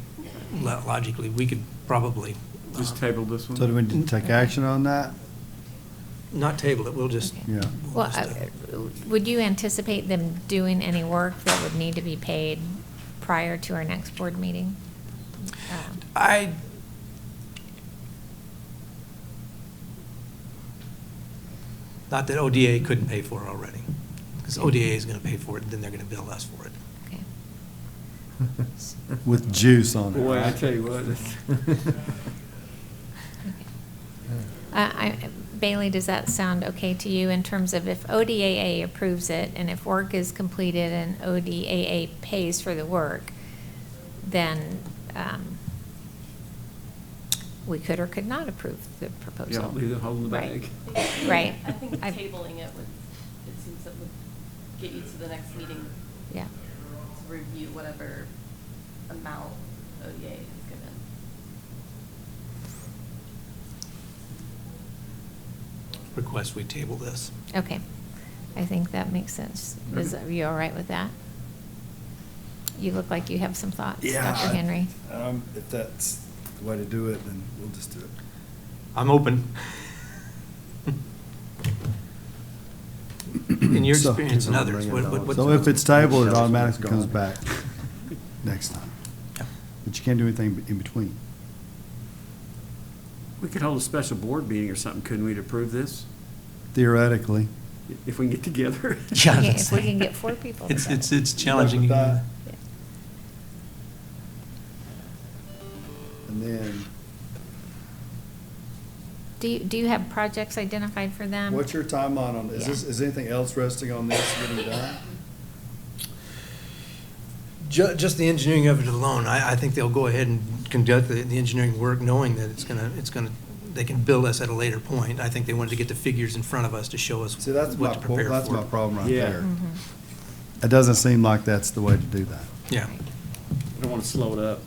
logically, we could probably. Just table this one? So do we need to take action on that? Not table it, we'll just. Okay. Yeah. Well, would you anticipate them doing any work that would need to be paid prior to our next board meeting? Not that ODA couldn't pay for it already, because ODA is going to pay for it, and then they're going to bill us for it. Okay. With juice on it. Boy, I right? tell you what. Bailey, does that sound okay to you in terms of if ODAA approves it and if work is completed and ODAA pays for the work, then we could or could not approve the proposal? Yeah, leave it holding the Right. bag. Right. I think I've- tabling it would, it seems that would get you to the next meeting Yeah. to review whatever amount ODA has given. Request we table this. Okay. I think that makes sense. Are you all right with that? You look like you have some thoughts, Yeah. Dr. Henry. If that's the way to do it, then we'll just do it. I'm open. In your So- experience and others, what's? So if it's tabled, it automatically comes back next time. Yeah. But you can't do anything in between. We could hold a special board meeting or something, couldn't we, to approve this? Theoretically. If we can get together? Yeah, Okay, that's- if we can get 4 people It's together. challenging. With that. Yeah. And then, Do you have projects identified for them? what's your timeline on, Yeah. is anything else resting on this getting done? Just the engineering of it alone, I think they'll go ahead and conduct the engineering work knowing that they can bill us at a later point. I think they wanted to get the figures in front of us to show us See, that's what my, to prepare for. that's my problem right Yeah. there. Mhm. It doesn't seem like that's the way to do that. Yeah. I don't want to slow it up.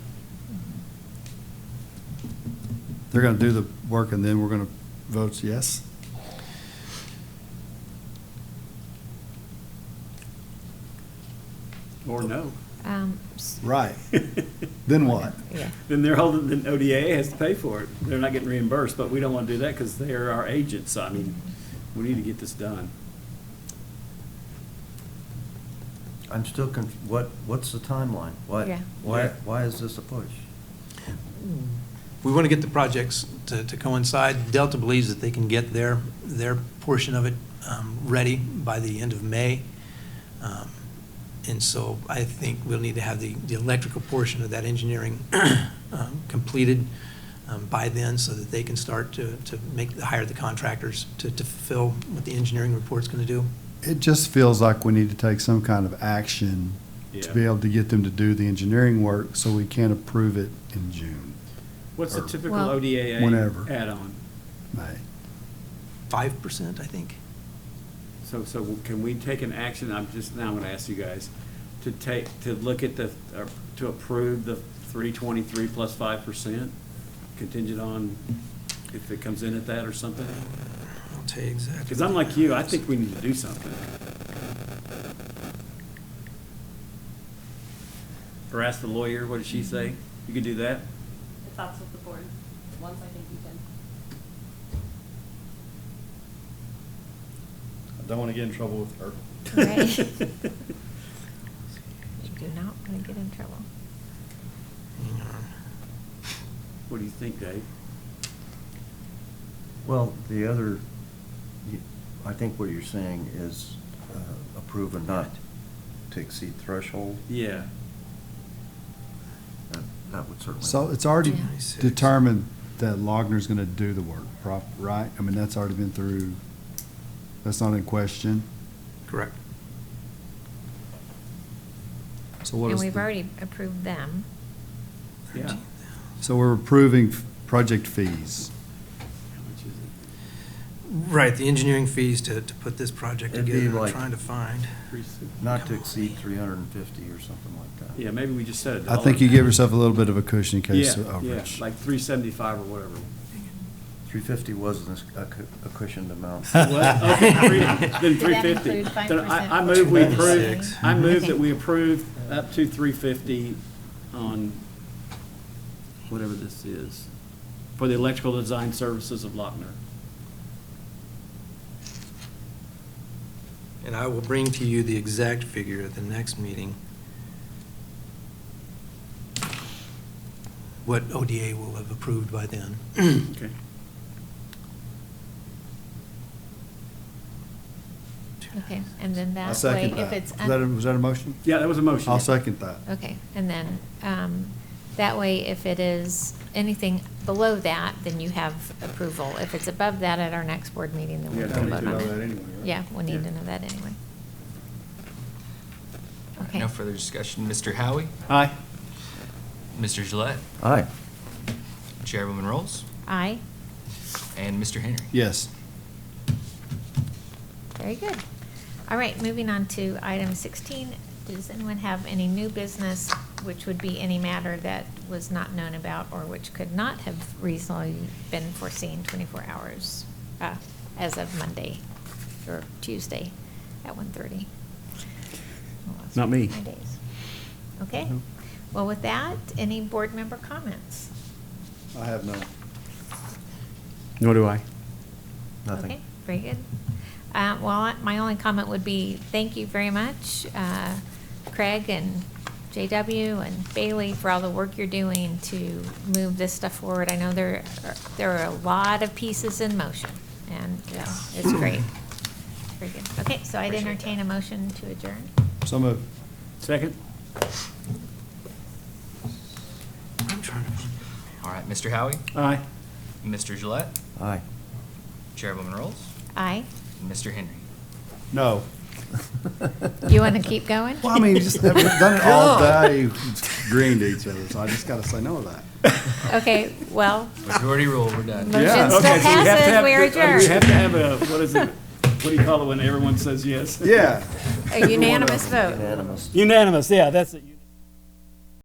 They're gonna do the work and then we're gonna vote yes? Or no. Right. Then what? Yeah. Then then ODA has to pay for it. They're not getting reimbursed, but we don't want to do that because they're our agents. So, I mean, we need to get this done. I'm still, what's the timeline? Yeah. Why is this a push? We want to get the projects to coincide. Delta believes that they can get their portion of it ready by the end of May. And so I think we'll need to have the electrical portion of that engineering completed by then so that they can start to hire the contractors to fulfill what the engineering report's going to do. It just feels like we need to take some kind of action to Yeah. be able to get them to do the engineering work so we can approve it in June, What's the Or typical Well- ODA Whenever. add-on? May. 5%, I think. So can we take an action, now I'm going to ask you guys, to look at to approve the 323 plus 5%, contingent on if it comes in at that or something? I'll tell you exactly. Because I'm like you, I think we need to do something. Or ask the lawyer, what did she say? You could do that? If that's what the board wants, I think you can. I don't wanna get in trouble with her. Right. You do not want to get in trouble. Hang on. What do you think, Dave? Well, I think what you're saying is approve a not to exceed threshold. Yeah. That would certainly. So it's already Yeah. determined that Lochner's gonna do the work, right? I mean, that's already been through, that's not in question. Correct. So what And is we've the- already approved them. Yeah. So we're approving project fees. Right, the engineering fees to put this project It'd be together, I'm like- trying to find. Not to exceed 350 or something like that. Yeah, maybe we just set a I dollar. think you give yourself a little bit of a cushion in case Yeah, of yeah, overage. like 375 or whatever. 350 wasn't a cushioned amount. What? Okay, then Does that 350. include Then 5% I move we approve, 296. I move that Okay. we approve up to 350 on whatever this is, for the electrical design services of Lochner. And I will bring to you the exact figure at the next meeting. What ODA will have approved by then. Okay. Okay, and then I that way, second if that. it's. Was that a motion? Yeah, that was a motion. I'll second that. Okay, and then, that way, if it is anything below that, then you have approval. If it's above that at our next board meeting, then Yeah, we'll don't need vote to on know it. that anyway, right? Yeah, we'll need Yeah. to know that anyway. Okay. No further discussion. Mr. Howie? Aye. Mr. Gillette? Aye. Chairwoman Rolls? Aye, And Mr. Henry? Yes. very good. All right, moving on to item 16. Does anyone have any new business, which would be any matter that was not known about or which could not have reasonably been foreseen 24 hours as of Monday or Tuesday at 1:30? Well, that's Not me. 9 days. Okay, well, with that, any board member comments? I have none. Nor do I. Nothing. Okay, very good. Well, my only comment would be, thank you very much, Craig and JW and Bailey, for all the work you're doing to move this stuff forward. I know there are a lot of pieces in motion, and it's great. Very good. Okay, so I'd entertain a motion to adjourn. So moved. Second? I'm trying to. All right, Mr. Howie? Aye. Mr. Gillette? Aye. Chairwoman Rolls? Aye. And Mr. Henry? No. You want to keep going? Well, I mean, we've done it all day, agreeing to each other, so I just gotta say no to that. Okay, well, Majority rule, we're done. motion Yeah. still Okay, so you have to passes, have- we're You adjourned. have to have a, what is it, what do you call it when everyone says yes? Yeah. A unanimous vote. Unanimous. Unanimous, yeah, that's it.